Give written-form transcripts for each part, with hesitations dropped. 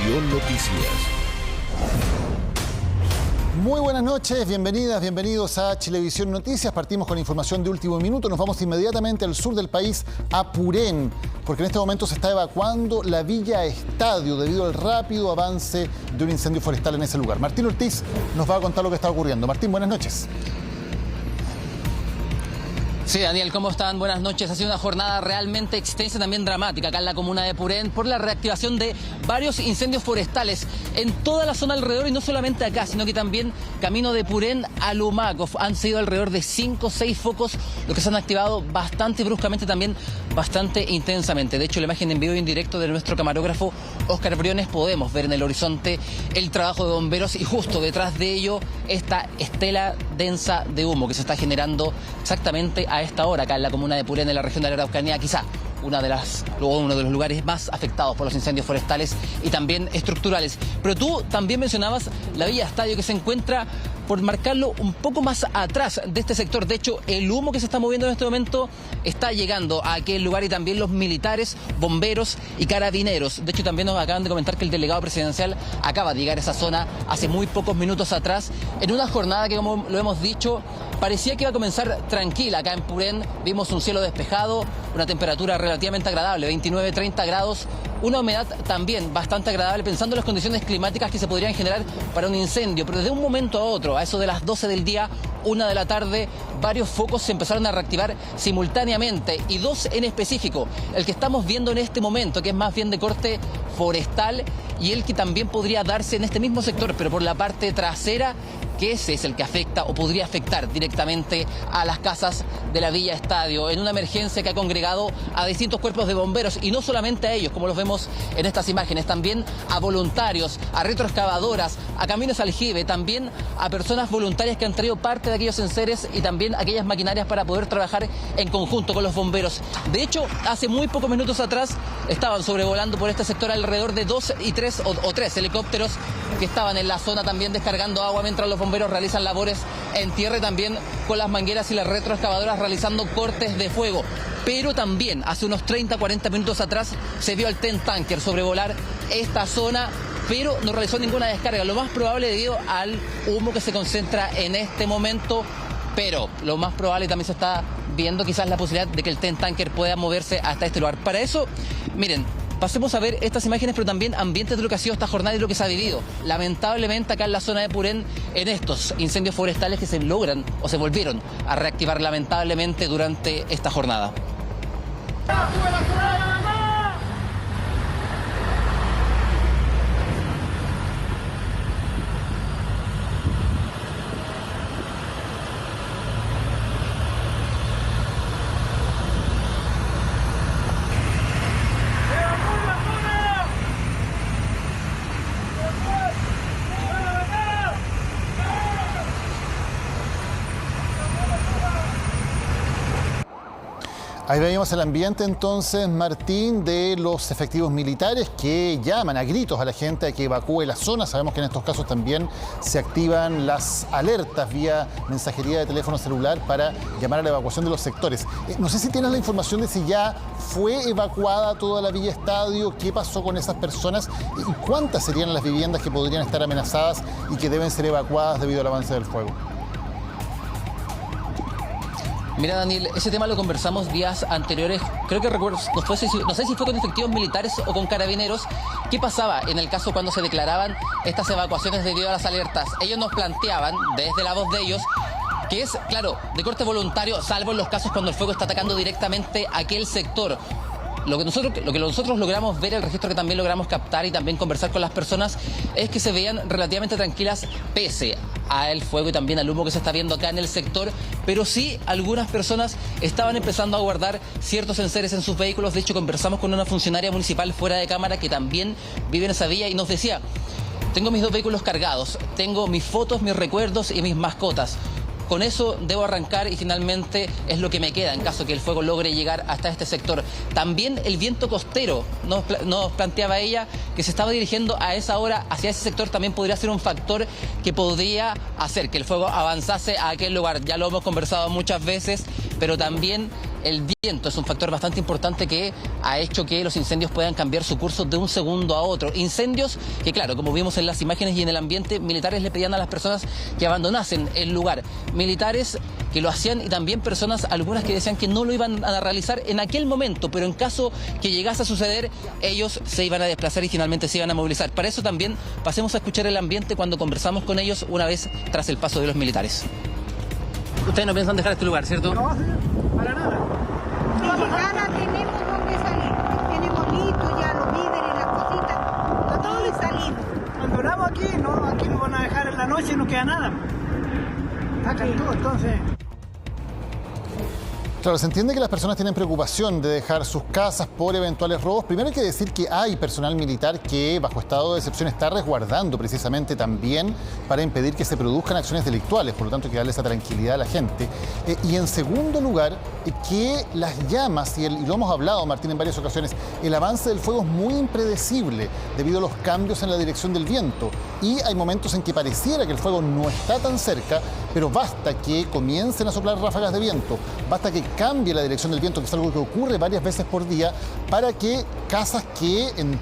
Chilevisión Noticias. Muy buenas noches, bienvenidas, bienvenidos a Chilevisión Noticias. Partimos con información de último minuto. Nos vamos inmediatamente al sur del país, a Purén, porque en este momento se está evacuando la Villa Estadio debido al rápido avance de un incendio forestal en ese lugar. Martín Ortiz nos va a contar lo que está ocurriendo. Martín, buenas noches. Sí, Daniel, ¿cómo están? Buenas noches. Ha sido una jornada realmente extensa, también dramática acá en la comuna de Purén por la reactivación de varios incendios forestales en toda la zona alrededor y no solamente acá, sino que también camino de Purén a Lumaco. Han sido alrededor de 5 o 6 focos los que se han activado bastante bruscamente, también bastante intensamente. De hecho, la imagen en vivo y en directo de nuestro camarógrafo Oscar Briones podemos ver en el horizonte el trabajo de bomberos y justo detrás de ello esta estela densa de humo que se está generando exactamente a esta hora acá en la comuna de Purén, en la región de la Araucanía, quizá uno de los lugares más afectados por los incendios forestales y también estructurales. Pero tú también mencionabas la Villa Estadio, que se encuentra, por marcarlo, un poco más atrás de este sector. De hecho, el humo que se está moviendo en este momento está llegando a aquel lugar y también los militares, bomberos y carabineros. De hecho, también nos acaban de comentar que el delegado presidencial acaba de llegar a esa zona hace muy pocos minutos atrás, en una jornada que, como lo hemos dicho, parecía que iba a comenzar tranquila. Acá en Purén vimos un cielo despejado, una temperatura relativamente agradable, 29-30 grados, una humedad también bastante agradable, pensando en las condiciones climáticas que se podrían generar para un incendio. Pero desde un momento a otro, a eso de las 12 del día, 1 de la tarde, varios focos se empezaron a reactivar simultáneamente, y 2 en específico. El que estamos viendo en este momento, que es más bien de corte forestal, y el que también podría darse en este mismo sector, pero por la parte trasera, que ese es el que afecta o podría afectar directamente a las casas de la Villa Estadio, en una emergencia que ha congregado a distintos cuerpos de bomberos, y no solamente a ellos, como los vemos en estas imágenes, también a voluntarios, a retroexcavadoras, a camiones aljibe, también a personas voluntarias que han traído parte de aquellos enseres y también aquellas maquinarias para poder trabajar en conjunto con los bomberos. De hecho, hace muy pocos minutos atrás estaban sobrevolando por este sector alrededor de 2 y 3 o 3 helicópteros que estaban en la zona también descargando agua, mientras los bomberos realizan labores en tierra y también con las mangueras y las retroexcavadoras realizando cortes de fuego. Pero también hace unos 30-40 minutos atrás se vio el TEN Tanker sobrevolar esta zona, pero no realizó ninguna descarga, lo más probable debido al humo que se concentra en este momento. Pero lo más probable, también se está viendo quizás la posibilidad de que el TEN Tanker pueda moverse hasta este lugar. Para eso, miren, pasemos a ver estas imágenes, pero también ambientes de lo que ha sido esta jornada y lo que se ha vivido, lamentablemente, acá en la zona de Purén, en estos incendios forestales que se logran o se volvieron a reactivar lamentablemente durante esta jornada. Ahí veíamos el ambiente entonces, Martín, de los efectivos militares que llaman a gritos a la gente a que evacúe la zona. Sabemos que en estos casos también se activan las alertas vía mensajería de teléfono celular para llamar a la evacuación de los sectores. No sé si tienes la información de si ya fue evacuada toda la Villa Estadio, qué pasó con esas personas y cuántas serían las viviendas que podrían estar amenazadas y que deben ser evacuadas debido al avance del fuego. Mira, Daniel, ese tema lo conversamos días anteriores, creo que recuerdo, no sé si fue con efectivos militares o con carabineros. ¿Qué pasaba en el caso cuando se declaraban estas evacuaciones debido a las alertas? Ellos nos planteaban, desde la voz de ellos, que es, claro, de corte voluntario, salvo en los casos cuando el fuego está atacando directamente aquel sector. Lo que nosotros logramos ver, el registro que también logramos captar y también conversar con las personas, es que se veían relativamente tranquilas pese al fuego y también al humo que se está viendo acá en el sector, pero sí algunas personas estaban empezando a guardar ciertos enseres en sus vehículos. De hecho, conversamos con una funcionaria municipal fuera de cámara que también vive en esa vía y nos decía: tengo mis 2 vehículos cargados, tengo mis fotos, mis recuerdos y mis mascotas. Con eso debo arrancar y finalmente es lo que me queda en caso que el fuego logre llegar hasta este sector. También el viento costero, nos planteaba ella, que se estaba dirigiendo a esa hora hacia ese sector, también podría ser un factor que podría hacer que el fuego avanzase a aquel lugar. Ya lo hemos conversado muchas veces, pero también El viento es un factor bastante importante que ha hecho que los incendios puedan cambiar su curso de un segundo a otro. Incendios que, claro, como vimos en las imágenes y en el ambiente, militares le pedían a las personas que abandonasen el lugar. Militares que lo hacían y también personas, algunas que decían que no lo iban a realizar en aquel momento, pero en caso que llegase a suceder, ellos se iban a desplazar y finalmente se iban a movilizar. Para eso también pasemos a escuchar el ambiente cuando conversamos con ellos una vez tras el paso de los militares. Ustedes no piensan dejar este lugar, ¿cierto? No, para nada. Si llegara tenemos donde salir. Tenemos listo ya los víveres, las cositas, todo y salimos. Abandonamos aquí nos van a dejar en la noche y no queda nada. Sacan todo, entonces. Claro, se entiende que las personas tienen preocupación de dejar sus casas por eventuales robos. Primero hay que decir que hay personal militar que, bajo estado de excepción, está resguardando precisamente también para impedir que se produzcan acciones delictuales. Por lo tanto, hay que darle esa tranquilidad a la gente. Y en segundo lugar, que las llamas, y lo hemos hablado, Martín, en varias ocasiones, el avance del fuego es muy impredecible debido a los cambios en la dirección del viento. Y hay momentos en que pareciera que el fuego no está tan cerca, pero basta que comiencen a soplar ráfagas de viento, basta que cambie la dirección del viento, que es algo que ocurre varias veces por día, para que casas que en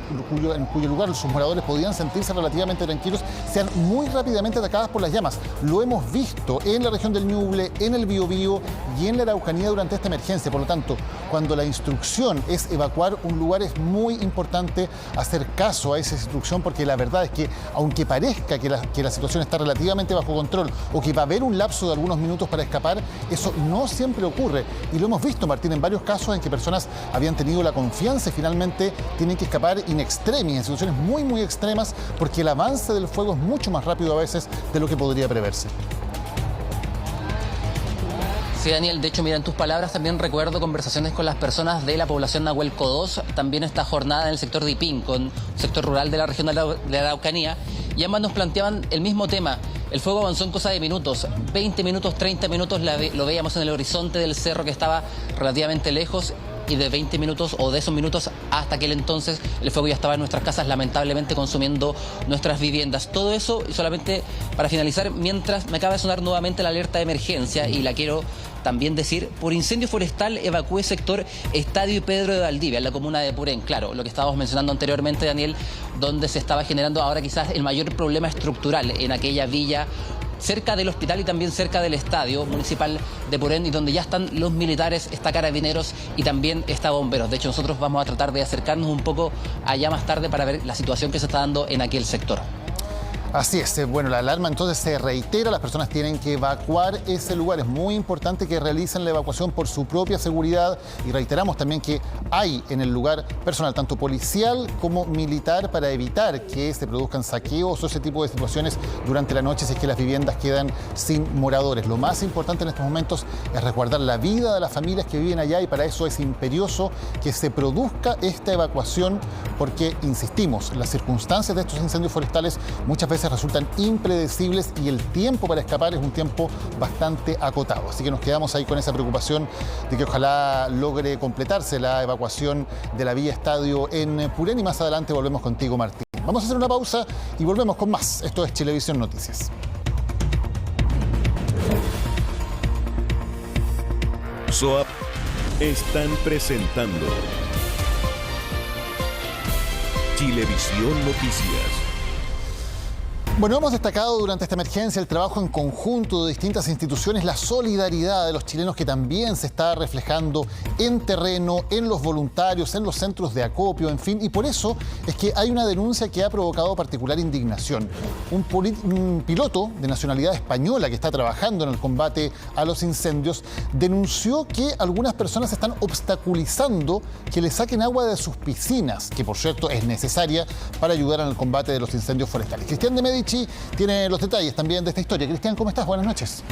cuyo lugar sus moradores podían sentirse relativamente tranquilos sean muy rápidamente atacadas por las llamas. Lo hemos visto en la región del Ñuble, en el Biobío y en la Araucanía durante esta emergencia. Por lo tanto, cuando la instrucción es evacuar un lugar, es muy importante hacer caso a esa instrucción, porque la verdad es que, aunque parezca que la situación está relativamente bajo control o que va a haber un lapso de algunos minutos para escapar, eso no siempre ocurre. Y lo hemos visto, Martín, en varios casos en que personas habían tenido la confianza y finalmente tienen que escapar in extremis, en situaciones muy, muy extremas, porque el avance del fuego es mucho más rápido a veces de lo que podría preverse. Sí, Daniel, de hecho, mira, en tus palabras también recuerdo conversaciones con las personas de la población Nahuel Codós, también esta jornada en el sector de Ipín, con un sector rural de la región de la Araucanía, y ambas nos planteaban el mismo tema. El fuego avanzó en cosa de minutos, 20 minutos, 30 minutos, lo veíamos en el horizonte del cerro que estaba relativamente lejos, y de 20 minutos o de esos minutos hasta aquel entonces el fuego ya estaba en nuestras casas, lamentablemente consumiendo nuestras viviendas. Todo eso, y solamente para finalizar, mientras me acaba de sonar nuevamente la alerta de emergencia, y la quiero también decir, por incendio forestal evacúe sector Estadio y Pedro de Valdivia, en la comuna de Purén. Claro, lo que estábamos mencionando anteriormente, Daniel, donde se estaba generando ahora quizás el mayor problema estructural en aquella villa cerca del hospital y también cerca del estadio municipal de Purén, y donde ya están los militares, está Carabineros y también está Bomberos. De hecho, nosotros vamos a tratar de acercarnos un poco allá más tarde para ver la situación que se está dando en aquel sector. Así es, bueno, la alarma entonces se reitera, las personas tienen que evacuar ese lugar. Es muy importante que realicen la evacuación por su propia seguridad, y reiteramos también que hay en el lugar personal, tanto policial como militar, para evitar que se produzcan saqueos o ese tipo de situaciones durante la noche si es que las viviendas quedan sin moradores. Lo más importante en estos momentos es resguardar la vida de las familias que viven allá, y para eso es imperioso que se produzca esta evacuación, porque, insistimos, las circunstancias de estos incendios forestales muchas veces resultan impredecibles y el tiempo para escapar es un tiempo bastante acotado. Así que nos quedamos ahí con esa preocupación de que ojalá logre completarse la evacuación de la vía Estadio en Purén, y más adelante volvemos contigo, Martín. Vamos a hacer una pausa y volvemos con más. Esto es Chilevisión Noticias. SOAP están presentando Chilevisión Noticias. Bueno, hemos destacado durante esta emergencia el trabajo en conjunto de distintas instituciones, la solidaridad de los chilenos que también se está reflejando en terreno, en los voluntarios, en los centros de acopio, en fin. Y por eso es que hay una denuncia que ha provocado particular indignación. Un piloto de nacionalidad española que está trabajando en el combate a los incendios denunció que algunas personas están obstaculizando que le saquen agua de sus piscinas, que por cierto es necesaria para ayudar en el combate de los incendios forestales. Cristian de Medici tiene los detalles también de esta historia. Cristian, ¿cómo estás? Buenas noches.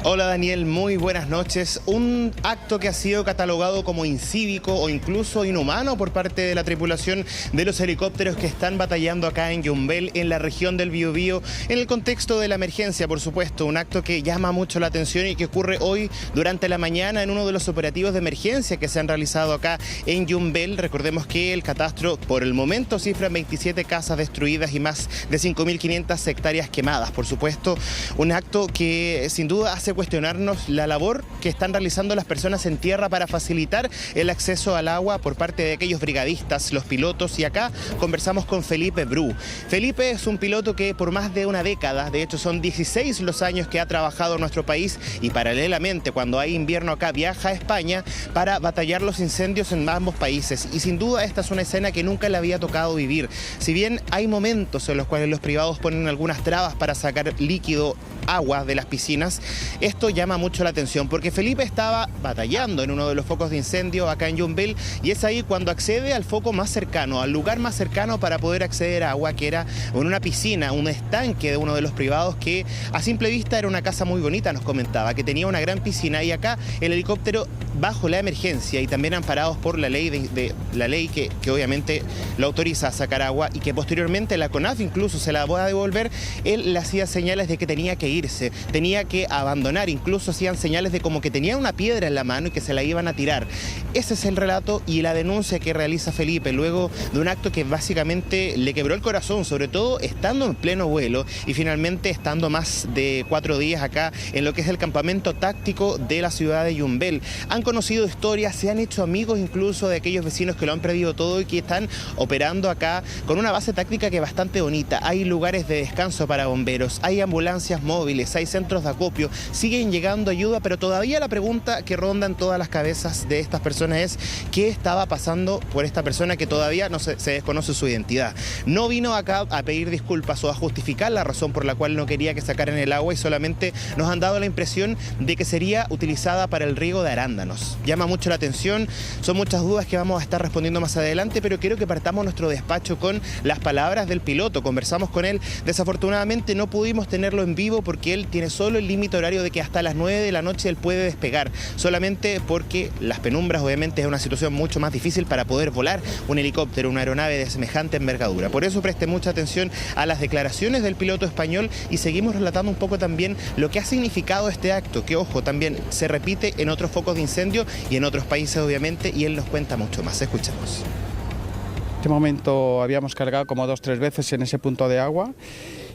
Hola Daniel, muy buenas noches. Un acto que ha sido catalogado como incívico o incluso inhumano por parte de la tripulación de los helicópteros que están batallando acá en Yumbel, en la región del Biobío, en el contexto de la emergencia, por supuesto. Un acto que llama mucho la atención y que ocurre hoy durante la mañana en uno de los operativos de emergencia que se han realizado acá en Yumbel. Recordemos que el catastro por el momento cifra 27 casas destruidas y más de 5.500 hectáreas quemadas. Por supuesto, un acto que sin duda hace hace cuestionarnos la labor que están realizando las personas en tierra para facilitar el acceso al agua por parte de aquellos brigadistas, los pilotos, y acá conversamos con Felipe Bru. Felipe es un piloto que por más de una década, de hecho son 16 los años que ha trabajado en nuestro país, y paralelamente cuando hay invierno acá viaja a España para batallar los incendios en ambos países, y sin duda esta es una escena que nunca le había tocado vivir. Si bien hay momentos en los cuales los privados ponen algunas trabas para sacar líquido, agua de las piscinas, esto llama mucho la atención porque Felipe estaba batallando en uno de los focos de incendio acá en Yumbel, y es ahí cuando accede al foco más cercano, al lugar más cercano para poder acceder a agua, que era en una piscina, un estanque de uno de los privados que a simple vista era una casa muy bonita, nos comentaba, que tenía una gran piscina, y acá el helicóptero bajo la emergencia y también amparados por la ley la ley que obviamente lo autoriza a sacar agua y que posteriormente la CONAF incluso se la va a devolver, él le hacía señales de que tenía que irse, tenía que abandonar, incluso hacían señales de como que tenía una piedra en la mano y que se la iban a tirar. Ese es el relato y la denuncia que realiza Felipe luego de un acto que básicamente le quebró el corazón, sobre todo estando en pleno vuelo y finalmente estando más de 4 días acá en lo que es el campamento táctico de la ciudad de Yumbel. Han conocido historias, se han hecho amigos incluso de aquellos vecinos que lo han perdido todo y que están operando acá con una base táctica que es bastante bonita. Hay lugares de descanso para bomberos, hay ambulancias móviles, hay centros de acopio, siguen llegando ayuda, pero todavía la pregunta que ronda en todas las cabezas de estas personas es ¿qué estaba pasando por esta persona que todavía no se desconoce su identidad? No vino acá a pedir disculpas o a justificar la razón por la cual no quería que sacaran el agua, y solamente nos han dado la impresión de que sería utilizada para el riego de arándanos. Llama mucho la atención, son muchas dudas que vamos a estar respondiendo más adelante, pero quiero que partamos nuestro despacho con las palabras del piloto. Conversamos con él, desafortunadamente no pudimos tenerlo en vivo porque él tiene solo el límite horario de que hasta las 9 de la noche él puede despegar, solamente porque las penumbras obviamente es una situación mucho más difícil para poder volar un helicóptero, una aeronave de semejante envergadura. Por eso preste mucha atención a las declaraciones del piloto español y seguimos relatando un poco también lo que ha significado este acto, que ojo, también se repite en otros focos de incendio y en otros países obviamente, y él nos cuenta mucho más. Escuchemos. En este momento habíamos cargado como 2 o 3 veces en ese punto de agua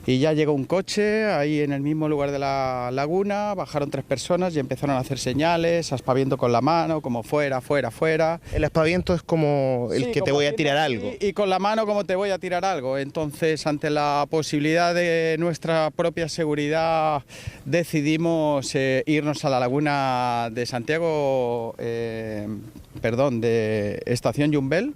y ya llegó un coche ahí en el mismo lugar de la laguna, bajaron 3 personas y empezaron a hacer señales, aspaviento con la mano, como fuera, fuera, fuera. El aspaviento es como el que te voy a tirar algo. Y con la mano como te voy a tirar algo. Entonces, ante la posibilidad de nuestra propia seguridad, decidimos irnos a la laguna de Santiago, de Estación Yumbel,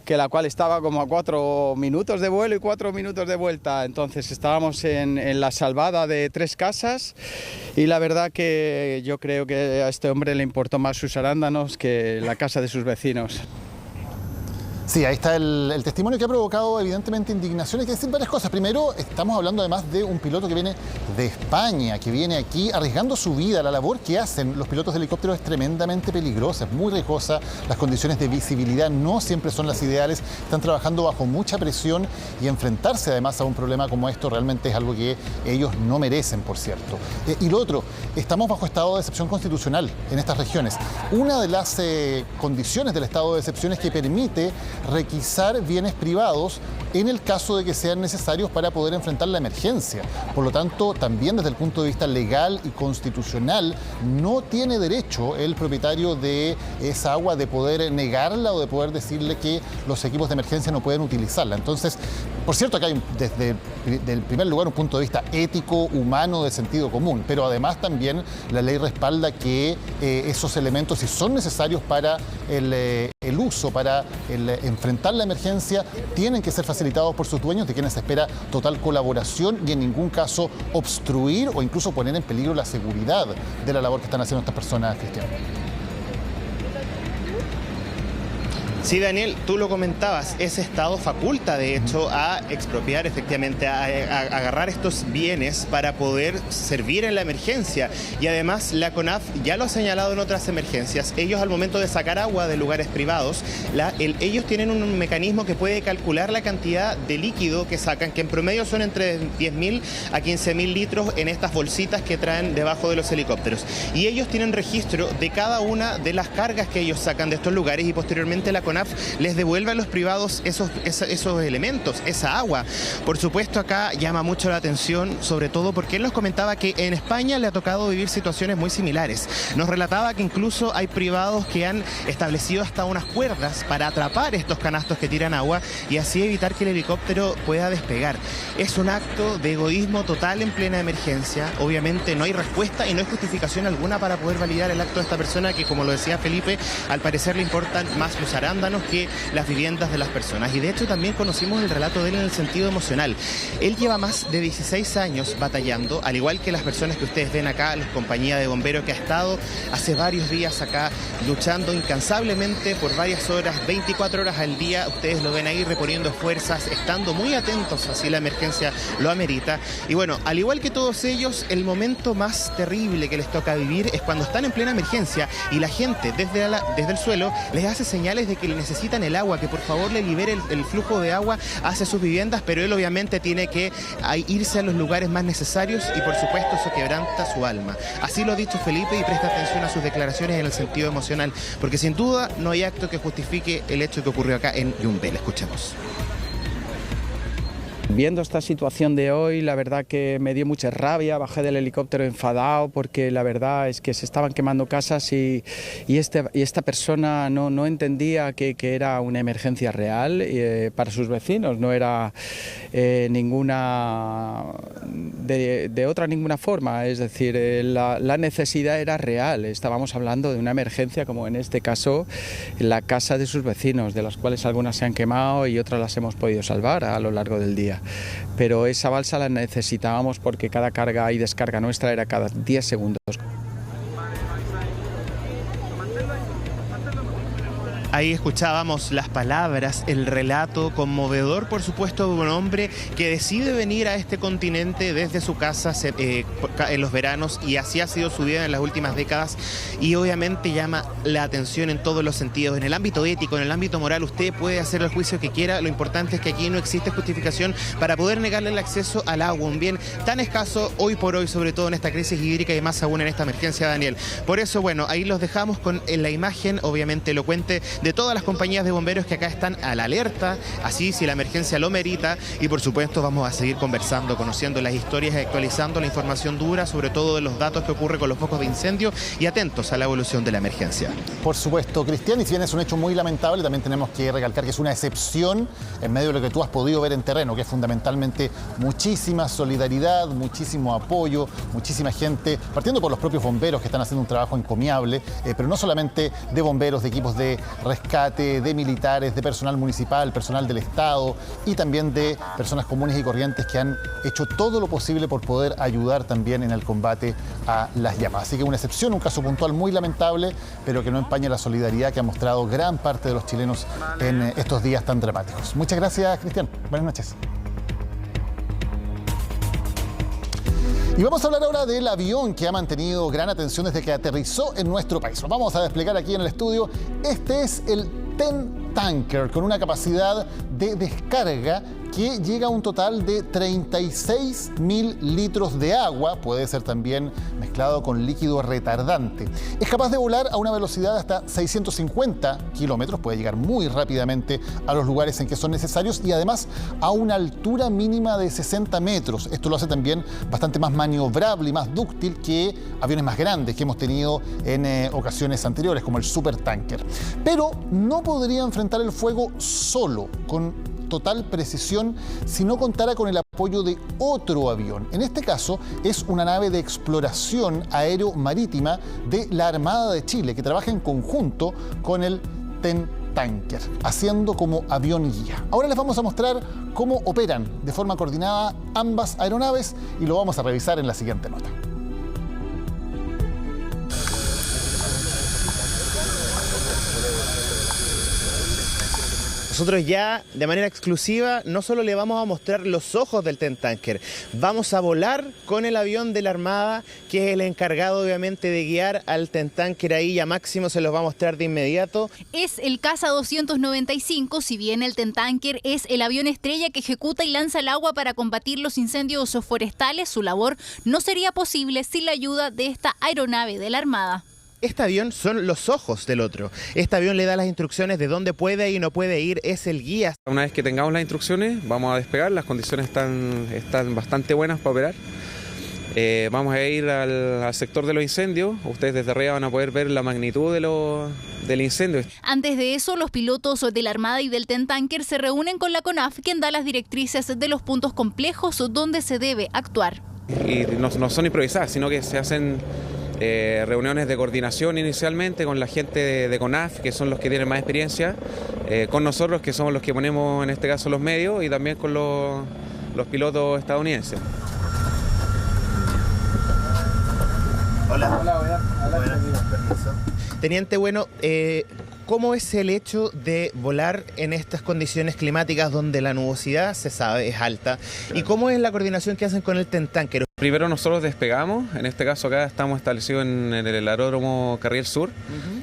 que la cual estaba como a 4 minutos de vuelo y 4 minutos de vuelta. Entonces estábamos en la salvada de 3 casas y la verdad que yo creo que a este hombre le importó más sus arándanos que la casa de sus vecinos. Sí, ahí está el testimonio que ha provocado evidentemente indignación. Hay que decir varias cosas. Primero, estamos hablando además de un piloto que viene de España, que viene aquí arriesgando su vida. La labor que hacen los pilotos de helicópteros es tremendamente peligrosa, es muy riesgosa. Las condiciones de visibilidad no siempre son las ideales. Están trabajando bajo mucha presión y enfrentarse además a un problema como esto realmente es algo que ellos no merecen, por cierto. Y lo otro, estamos bajo estado de excepción constitucional en estas regiones. Una de las condiciones del estado de excepción es que permite requisar bienes privados en el caso de que sean necesarios para poder enfrentar la emergencia. Por lo tanto, también desde el punto de vista legal y constitucional, no tiene derecho el propietario de esa agua de poder negarla o de poder decirle que los equipos de emergencia no pueden utilizarla. Entonces, por cierto, acá hay desde el primer lugar un punto de vista ético, humano, de sentido común, pero además también la ley respalda que esos elementos, si son necesarios para el uso, para enfrentar la emergencia, tienen que ser facilitados por sus dueños, de quienes se espera total colaboración y en ningún caso obstruir o incluso poner en peligro la seguridad de la labor que están haciendo estas personas, Cristian. Sí, Daniel, tú lo comentabas, ese estado faculta de hecho a expropiar efectivamente, a agarrar estos bienes para poder servir en la emergencia, y además la CONAF ya lo ha señalado en otras emergencias. Ellos al momento de sacar agua de lugares privados, ellos tienen un mecanismo que puede calcular la cantidad de líquido que sacan, que en promedio son entre 10.000 a 15.000 litros en estas bolsitas que traen debajo de los helicópteros, y ellos tienen registro de cada una de las cargas que ellos sacan de estos lugares, y posteriormente la CONAF CONAF les devuelva a los privados esos elementos, esa agua. Por supuesto, acá llama mucho la atención, sobre todo porque él nos comentaba que en España le ha tocado vivir situaciones muy similares. Nos relataba que incluso hay privados que han establecido hasta unas cuerdas para atrapar estos canastos que tiran agua y así evitar que el helicóptero pueda despegar. Es un acto de egoísmo total en plena emergencia. Obviamente no hay respuesta y no hay justificación alguna para poder validar el acto de esta persona que, como lo decía Felipe, al parecer le importan más los arándanos que las viviendas de las personas. Y de hecho también conocimos el relato de él en el sentido emocional. Él lleva más de 16 años batallando, al igual que las personas que ustedes ven acá, la compañía de bomberos que ha estado hace varios días acá luchando incansablemente por varias horas, 24 horas al día. Ustedes lo ven ahí reponiendo fuerzas, estando muy atentos así la emergencia lo amerita. Y bueno, al igual que todos ellos, el momento más terrible que les toca vivir es cuando están en plena emergencia y la gente desde el suelo les hace señales de que le necesitan el agua, que por favor le libere el flujo de agua hacia sus viviendas, pero él obviamente tiene que irse a los lugares más necesarios y por supuesto eso quebranta su alma. Así lo ha dicho Felipe y presta atención a sus declaraciones en el sentido emocional, porque sin duda no hay acto que justifique el hecho que ocurrió acá en Yumbel. Escuchemos. Viendo esta situación de hoy, la verdad que me dio mucha rabia, bajé del helicóptero enfadado porque la verdad es que se estaban quemando casas y esta persona no entendía que era una emergencia real para sus vecinos, no era ninguna forma, es decir, la necesidad era real, estábamos hablando de una emergencia como en este caso la casa de sus vecinos, de las cuales algunas se han quemado y otras las hemos podido salvar a lo largo del día. Pero esa balsa la necesitábamos porque cada carga y descarga nuestra era cada 10 segundos. Ahí escuchábamos las palabras, el relato conmovedor, por supuesto, de un hombre que decide venir a este continente desde su casa en los veranos y así ha sido su vida en las últimas décadas y obviamente llama la atención en todos los sentidos. En el ámbito ético, en el ámbito moral, usted puede hacer el juicio que quiera, lo importante es que aquí no existe justificación para poder negarle el acceso al agua, un bien tan escaso hoy por hoy, sobre todo en esta crisis hídrica y más aún en esta emergencia, Daniel. Por eso, bueno, ahí los dejamos con la imagen, obviamente elocuente, de todas las compañías de bomberos que acá están a la alerta, así si la emergencia lo merita, y por supuesto vamos a seguir conversando, conociendo las historias y actualizando la información dura, sobre todo de los datos que ocurre con los focos de incendio y atentos a la evolución de la emergencia. Por supuesto, Cristian, y si bien es un hecho muy lamentable, también tenemos que recalcar que es una excepción en medio de lo que tú has podido ver en terreno, que es fundamentalmente muchísima solidaridad, muchísimo apoyo, muchísima gente, partiendo por los propios bomberos que están haciendo un trabajo encomiable, pero no solamente de bomberos, de equipos de rescate, de militares, de personal municipal, personal del Estado y también de personas comunes y corrientes que han hecho todo lo posible por poder ayudar también en el combate a las llamas. Así que una excepción, un caso puntual muy lamentable, pero que no empaña la solidaridad que ha mostrado gran parte de los chilenos en estos días tan dramáticos. Muchas gracias, Cristian. Buenas noches. Y vamos a hablar ahora del avión que ha mantenido gran atención desde que aterrizó en nuestro país. Lo vamos a desplegar aquí en el estudio. Este es el TEN Tanker, con una capacidad de descarga que llega a un total de 36.000 litros de agua, puede ser también mezclado con líquido retardante. Es capaz de volar a una velocidad de hasta 650 kilómetros, puede llegar muy rápidamente a los lugares en que son necesarios y además a una altura mínima de 60 metros. Esto lo hace también bastante más maniobrable y más dúctil que aviones más grandes que hemos tenido en ocasiones anteriores, como el Supertanker. Pero no podría enfrentar el fuego solo, con total precisión, si no contara con el apoyo de otro avión. En este caso es una nave de exploración aero-marítima de la Armada de Chile, que trabaja en conjunto con el TEN Tanker, haciendo como avión guía. Ahora les vamos a mostrar cómo operan de forma coordinada ambas aeronaves y lo vamos a revisar en la siguiente nota. Nosotros ya de manera exclusiva no solo le vamos a mostrar los ojos del TEN Tanker, vamos a volar con el avión de la Armada, que es el encargado obviamente de guiar al TEN Tanker ahí, ya Máximo se los va a mostrar de inmediato. Es el Caza 295, si bien el TEN Tanker es el avión estrella que ejecuta y lanza el agua para combatir los incendios forestales, su labor no sería posible sin la ayuda de esta aeronave de la Armada. Este avión son los ojos del otro. Este avión le da las instrucciones de dónde puede y no puede ir, es el guía. Una vez que tengamos las instrucciones, vamos a despegar, las condiciones están bastante buenas para operar. Vamos a ir al sector de los incendios. Ustedes desde arriba van a poder ver la magnitud del incendio. Antes de eso, los pilotos de la Armada y del TEN-Tanker se reúnen con la CONAF, quien da las directrices de los puntos complejos donde se debe actuar. Y no son improvisadas, sino que se hacen reuniones de coordinación inicialmente con la gente de CONAF, que son los que tienen más experiencia, con nosotros, que somos los que ponemos en este caso los medios, y también con los pilotos estadounidenses. Hola. Permiso. Teniente, bueno, ¿cómo es el hecho de volar en estas condiciones climáticas donde la nubosidad, se sabe, es alta? ¿Y cómo es la coordinación que hacen con el TEN-Tanker? Primero nosotros despegamos, en este caso acá estamos establecidos en el aeródromo Carriel Sur,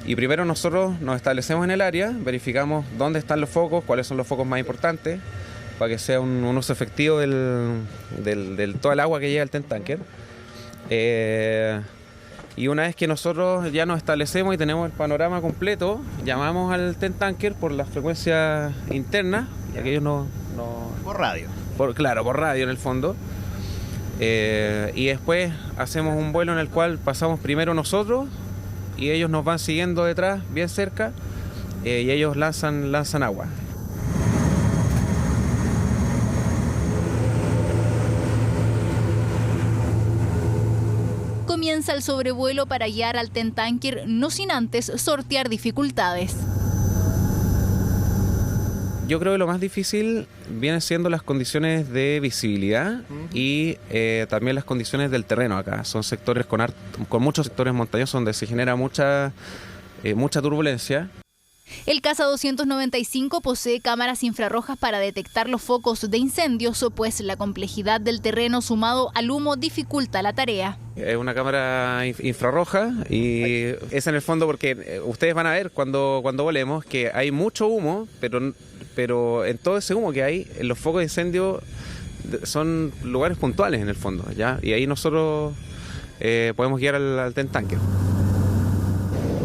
y primero nosotros nos establecemos en el área, verificamos dónde están los focos, cuáles son los focos más importantes, para que sea un uso efectivo del toda el agua que llega al TEN-Tanker. Y una vez que nosotros ya nos establecemos y tenemos el panorama completo, llamamos al TEN-Tanker por las frecuencias internas, y aquellos no... Por radio. Claro, por radio en el fondo. Y después hacemos un vuelo en el cual pasamos primero nosotros y ellos nos van siguiendo detrás, bien cerca, y ellos lanzan agua. Comienza el sobrevuelo para guiar al TEN-Tanker, no sin antes sortear dificultades. Yo creo que lo más difícil vienen siendo las condiciones de visibilidad y también las condiciones del terreno acá. Son sectores con muchos sectores montañosos donde se genera mucha turbulencia. El Caza 295 posee cámaras infrarrojas para detectar los focos de incendios, pues la complejidad del terreno sumado al humo dificulta la tarea. Es una cámara infrarroja y es en el fondo porque ustedes van a ver cuando volemos que hay mucho humo, pero en todo ese humo que hay, los focos de incendio son lugares puntuales en el fondo, ¿ya? Y ahí nosotros podemos guiar al TEN-Tanker.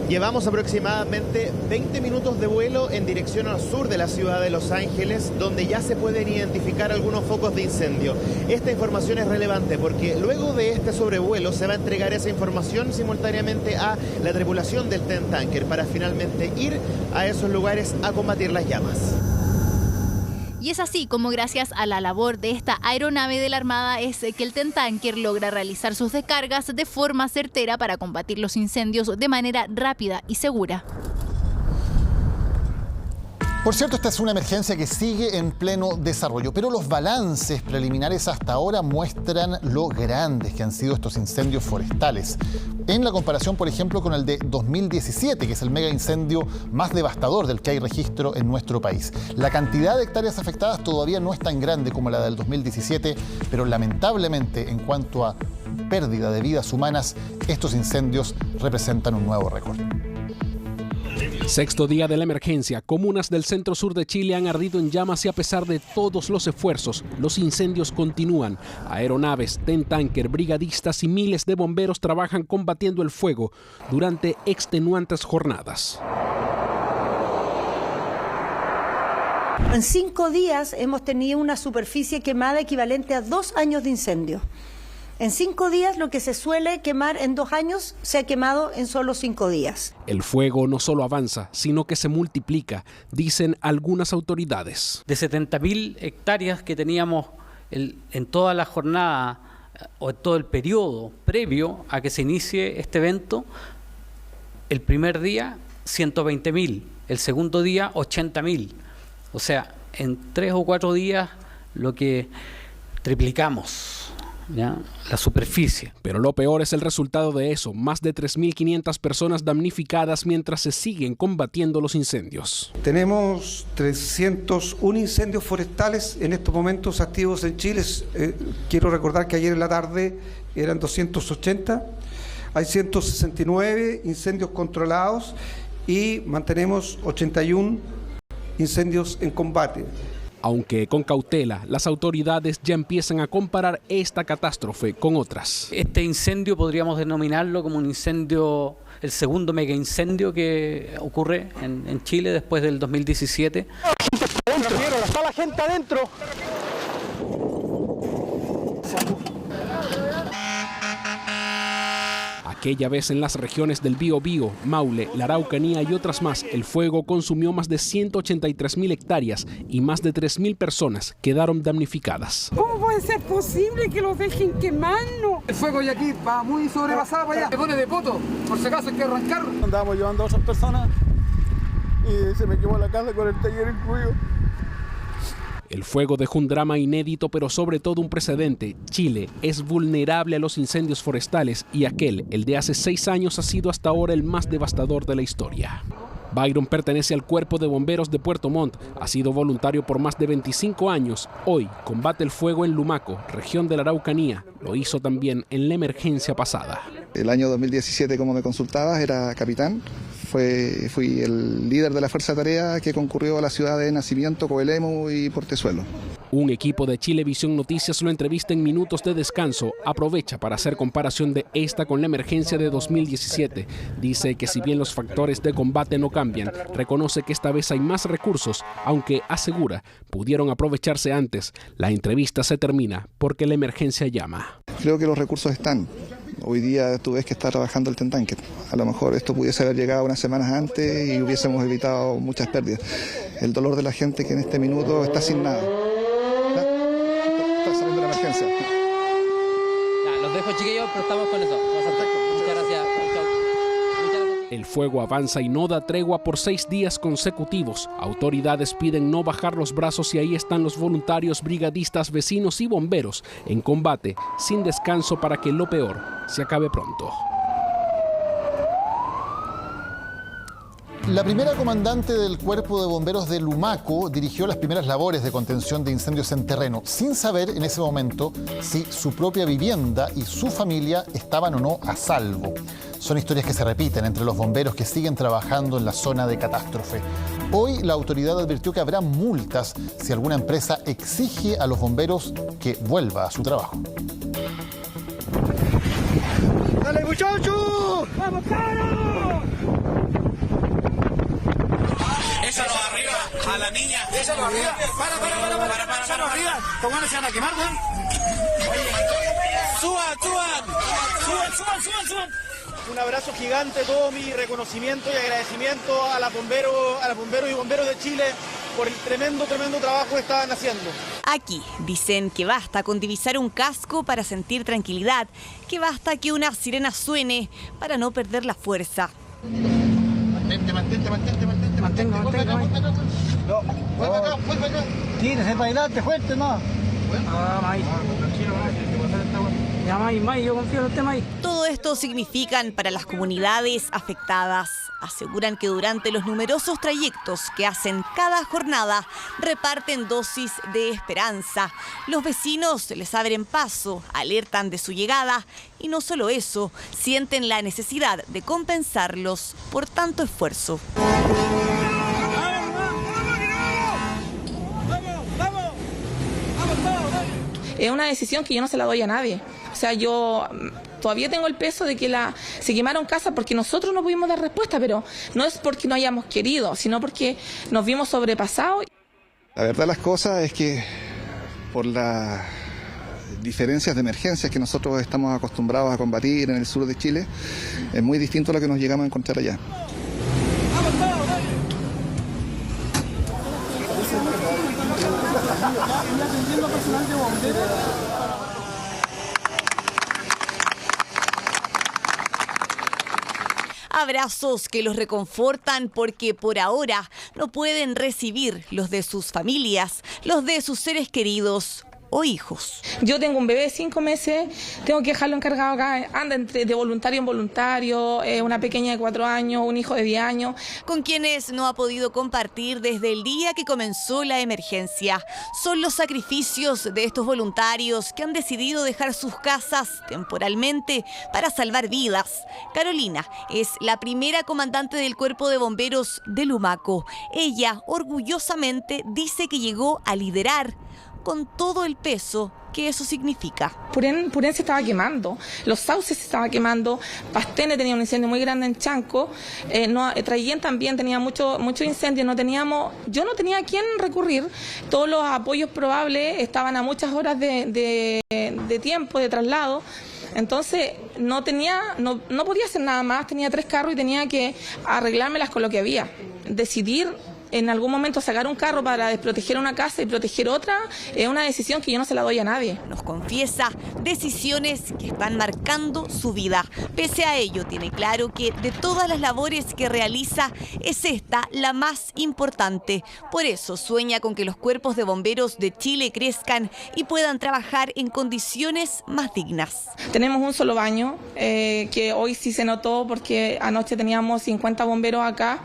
Llevamos aproximadamente 20 minutos de vuelo en dirección al sur de la ciudad de Los Ángeles, donde ya se pueden identificar algunos focos de incendio. Esta información es relevante porque luego de este sobrevuelo se va a entregar esa información simultáneamente a la tripulación del TEN-Tanker para finalmente ir a esos lugares a combatir las llamas. Y es así como gracias a la labor de esta aeronave de la Armada es que el TEN-Tanker logra realizar sus descargas de forma certera para combatir los incendios de manera rápida y segura. Por cierto, esta es una emergencia que sigue en pleno desarrollo, pero los balances preliminares hasta ahora muestran lo grandes que han sido estos incendios forestales. En la comparación, por ejemplo, con el de 2017, que es el mega incendio más devastador del que hay registro en nuestro país. La cantidad de hectáreas afectadas todavía no es tan grande como la del 2017, pero lamentablemente en cuanto a pérdida de vidas humanas, estos incendios representan un nuevo récord. Sexto día de la emergencia. Comunas del centro-sur de Chile han ardido en llamas y a pesar de todos los esfuerzos, los incendios continúan. Aeronaves, TEN-Tanker, brigadistas y miles de bomberos trabajan combatiendo el fuego durante extenuantes jornadas. En 5 días hemos tenido una superficie quemada equivalente a 2 años de incendio. En 5 días lo que se suele quemar en 2 años se ha quemado en solo 5 días. El fuego no solo avanza, sino que se multiplica, dicen algunas autoridades. De 70.000 hectáreas que teníamos en toda la jornada o en todo el periodo previo a que se inicie este evento, el primer día 120.000, el segundo día 80.000. O sea, en 3 o 4 días lo que triplicamos. ¿Ya? La superficie. Pero lo peor es el resultado de eso, más de 3.500 personas damnificadas mientras se siguen combatiendo los incendios. Tenemos 301 incendios forestales en estos momentos activos en Chile. Quiero recordar que ayer en la tarde eran 280, hay 169 incendios controlados y mantenemos 81 incendios en combate. Aunque con cautela, las autoridades ya empiezan a comparar esta catástrofe con otras. Este incendio podríamos denominarlo como un incendio el segundo mega incendio que ocurre en Chile después del 2017. Está la gente adentro. Aquella vez en las regiones del Biobío, Maule, la Araucanía y otras más, el fuego consumió más de 183.000 hectáreas y más de 3.000 personas quedaron damnificadas. ¿Cómo puede ser posible que los dejen quemando? El fuego ya aquí va muy sobrepasado para allá. Se pone de poto, por si acaso hay que arrancar. Andábamos llevando a otras personas y se me quemó la casa con el taller incluido. El fuego dejó un drama inédito, pero sobre todo un precedente. Chile es vulnerable a los incendios forestales y aquel, el de hace 6 años, ha sido hasta ahora el más devastador de la historia. Byron pertenece al Cuerpo de Bomberos de Puerto Montt, ha sido voluntario por más de 25 años. Hoy combate el fuego en Lumaco, región de la Araucanía. Lo hizo también en la emergencia pasada. El año 2017, como me consultabas, era capitán. Fui el líder de la fuerza de tarea que concurrió a la ciudad de Nacimiento, Coelemu y Portezuelo. Un equipo de Chilevisión Noticias lo entrevista en minutos de descanso. Aprovecha para hacer comparación de esta con la emergencia de 2017. Dice que si bien los factores de combate no cambian, reconoce que esta vez hay más recursos, aunque asegura pudieron aprovecharse antes. La entrevista se termina porque la emergencia llama. Creo que los recursos están. Hoy día tú ves que está trabajando el Tentanker. A lo mejor esto pudiese haber llegado unas semanas antes y hubiésemos evitado muchas pérdidas. El dolor de la gente que en este minuto está sin nada. Está saliendo la emergencia. Ya, los dejo, chiquillos, pero estamos con eso. Muchas gracias. El fuego avanza y no da tregua por 6 días consecutivos. Autoridades piden no bajar los brazos y ahí están los voluntarios, brigadistas, vecinos y bomberos en combate, sin descanso para que lo peor se acabe pronto. La primera comandante del Cuerpo de Bomberos de Lumaco dirigió las primeras labores de contención de incendios en terreno, sin saber en ese momento si su propia vivienda y su familia estaban o no a salvo. Son historias que se repiten entre los bomberos que siguen trabajando en la zona de catástrofe. Hoy la autoridad advirtió que habrá multas si alguna empresa exige a los bomberos que vuelva a su trabajo. ¡Dale, muchachos! ¡Vamos, caro! Échalo arriba, a la niña. Échalo arriba. Para. Échalo arriba. ¿Cómo se van a quemar, weón? Suban. Un abrazo gigante, todo mi reconocimiento y agradecimiento a los bomberos y bomberos de Chile por el tremendo trabajo que están haciendo. Aquí dicen que basta con divisar un casco para sentir tranquilidad, que basta que una sirena suene para no perder la fuerza. Mantenga. No, vuelve acá. Tírese para adelante, fuerte, no. Yo confío en usted, May. Todo esto significan para las comunidades afectadas. Aseguran que durante los numerosos trayectos que hacen cada jornada reparten dosis de esperanza. Los vecinos les abren paso, alertan de su llegada y no solo eso, sienten la necesidad de compensarlos por tanto esfuerzo. Es una decisión que yo no se la doy a nadie. O sea, yo todavía tengo el peso de que se quemaron casas porque nosotros no pudimos dar respuesta, pero no es porque no hayamos querido, sino porque nos vimos sobrepasados. La verdad las cosas es que por las diferencias de emergencias que nosotros estamos acostumbrados a combatir en el sur de Chile, es muy distinto a lo que nos llegamos a encontrar allá. Abrazos que los reconfortan porque por ahora no pueden recibir los de sus familias, los de sus seres queridos o hijos. Yo tengo un bebé de 5 meses, tengo que dejarlo encargado acá, anda de voluntario en voluntario, una pequeña de 4 años, un hijo de 10 años. Con quienes no ha podido compartir desde el día que comenzó la emergencia. Son los sacrificios de estos voluntarios que han decidido dejar sus casas temporalmente para salvar vidas. Carolina es la primera comandante del Cuerpo de Bomberos de Lumaco. Ella orgullosamente dice que llegó a liderar con todo el peso que eso significa. Purén se estaba quemando, los sauces se estaban quemando, Pastene tenía un incendio muy grande en Chanco, Traillén también tenía mucho incendio, yo no tenía a quién recurrir, todos los apoyos probables estaban a muchas horas de tiempo, de traslado. Entonces no podía hacer nada más, tenía 3 carros y tenía que arreglármelas con lo que había. Decidir en algún momento sacar un carro para desproteger una casa y proteger otra es una decisión que yo no se la doy a nadie. Nos confiesa decisiones que están marcando su vida. Pese a ello, tiene claro que de todas las labores que realiza, es esta la más importante. Por eso sueña con que los cuerpos de bomberos de Chile crezcan y puedan trabajar en condiciones más dignas. Tenemos un solo baño, que hoy sí se notó porque anoche teníamos 50 bomberos acá.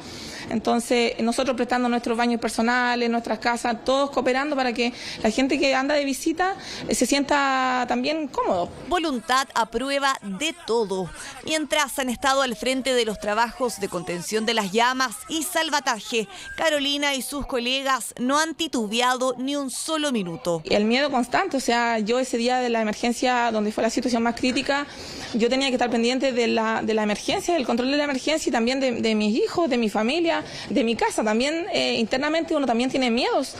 Entonces, nosotros prestando nuestros baños personales, nuestras casas, todos cooperando para que la gente que anda de visita se sienta también cómodo. Voluntad a prueba de todo. Mientras han estado al frente de los trabajos de contención de las llamas y salvataje, Carolina y sus colegas no han titubeado ni un solo minuto. El miedo constante, o sea, yo ese día de la emergencia, donde fue la situación más crítica, yo tenía que estar pendiente de la emergencia, del control de la emergencia y también de mis hijos, de mi familia, de mi casa. También internamente uno también tiene miedos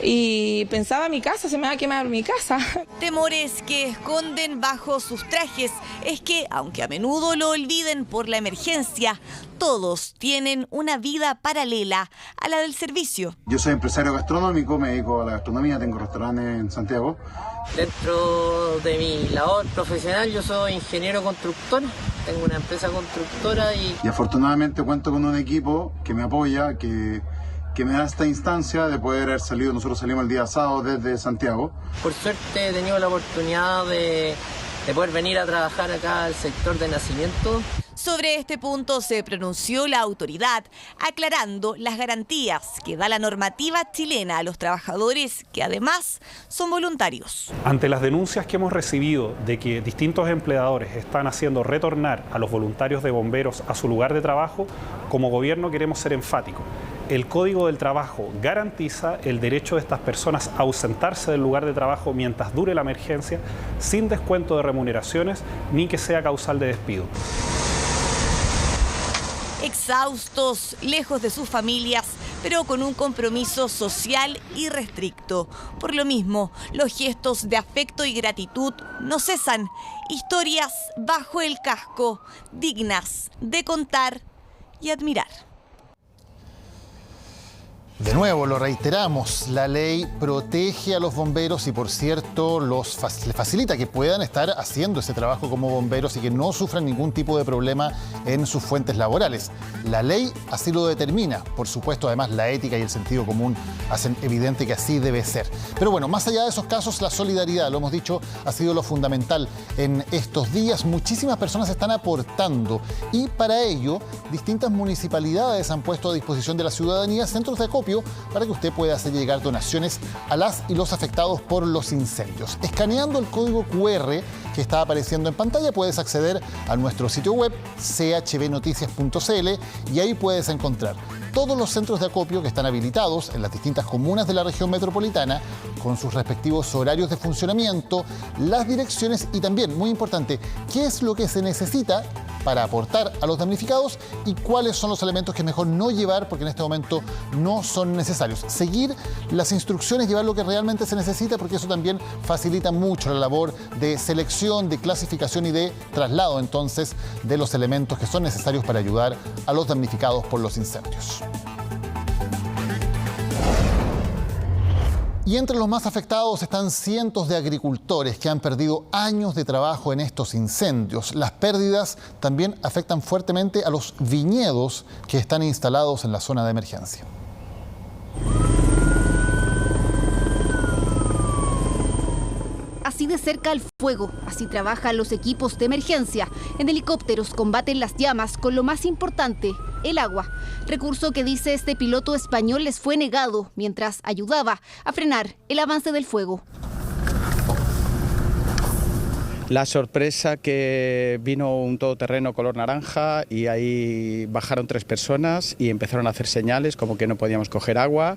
y pensaba, mi casa, se me va a quemar mi casa. Temores que esconden bajo sus trajes es que, aunque a menudo lo olviden por la emergencia, todos tienen una vida paralela a la del servicio. Yo soy empresario gastronómico, me dedico a la gastronomía, tengo restaurantes en Santiago. Dentro de mi labor profesional yo soy ingeniero constructor, tengo una empresa constructora y afortunadamente cuento con un equipo que me apoya, que me da esta instancia de poder haber salido. Nosotros salimos el día sábado desde Santiago. Por suerte he tenido la oportunidad de poder venir a trabajar acá al sector de nacimiento. Sobre este punto se pronunció la autoridad, aclarando las garantías que da la normativa chilena a los trabajadores que además son voluntarios. Ante las denuncias que hemos recibido de que distintos empleadores están haciendo retornar a los voluntarios de bomberos a su lugar de trabajo, como gobierno queremos ser enfáticos. El Código del Trabajo garantiza el derecho de estas personas a ausentarse del lugar de trabajo mientras dure la emergencia, sin descuento de remuneraciones ni que sea causal de despido. Exhaustos, lejos de sus familias, pero con un compromiso social irrestricto. Por lo mismo, los gestos de afecto y gratitud no cesan. Historias bajo el casco, dignas de contar y admirar. De nuevo, lo reiteramos, la ley protege a los bomberos y, por cierto, les facilita que puedan estar haciendo ese trabajo como bomberos y que no sufran ningún tipo de problema en sus fuentes laborales. La ley así lo determina. Por supuesto, además, la ética y el sentido común hacen evidente que así debe ser. Pero bueno, más allá de esos casos, la solidaridad, lo hemos dicho, ha sido lo fundamental en estos días. Muchísimas personas están aportando y para ello, distintas municipalidades han puesto a disposición de la ciudadanía centros de acopio para que usted pueda hacer llegar donaciones a las y los afectados por los incendios. Escaneando el código QR que está apareciendo en pantalla, puedes acceder a nuestro sitio web chbnoticias.cl y ahí puedes encontrar todos los centros de acopio que están habilitados en las distintas comunas de la región metropolitana, con sus respectivos horarios de funcionamiento, las direcciones y también, muy importante, qué es lo que se necesita para aportar a los damnificados y cuáles son los elementos que es mejor no llevar porque en este momento no son necesarios. Seguir las instrucciones, llevar lo que realmente se necesita, porque eso también facilita mucho la labor de selección, de clasificación y de traslado entonces de los elementos que son necesarios para ayudar a los damnificados por los incendios. Y entre los más afectados están cientos de agricultores que han perdido años de trabajo en estos incendios. Las pérdidas también afectan fuertemente a los viñedos que están instalados en la zona de emergencia. Así de cerca el fuego, así trabajan los equipos de emergencia. En helicópteros combaten las llamas con lo más importante, el agua. Recurso que, dice este piloto español, les fue negado mientras ayudaba a frenar el avance del fuego. La sorpresa que vino un todoterreno color naranja y ahí bajaron 3 personas y empezaron a hacer señales como que no podíamos coger agua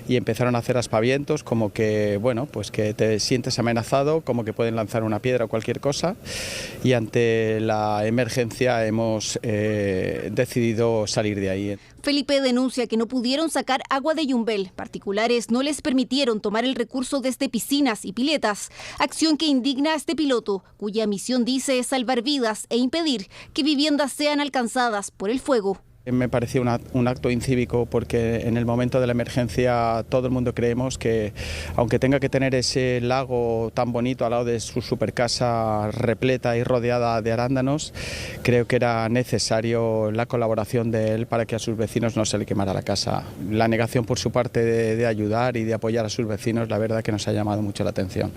y empezaron a hacer aspavientos como que, bueno, pues que te sientes amenazado, como que pueden lanzar una piedra o cualquier cosa, y ante la emergencia hemos decidido salir de ahí. Felipe denuncia que no pudieron sacar agua de Yumbel. Particulares no les permitieron tomar el recurso desde piscinas y piletas, acción que indigna a este piloto, cuya misión dice es salvar vidas e impedir que viviendas sean alcanzadas por el fuego. Me pareció un acto incívico porque en el momento de la emergencia todo el mundo creemos que aunque tenga que tener ese lago tan bonito al lado de su supercasa repleta y rodeada de arándanos, creo que era necesario la colaboración de él para que a sus vecinos no se le quemara la casa. La negación por su parte de ayudar y de apoyar a sus vecinos, la verdad que nos ha llamado mucho la atención.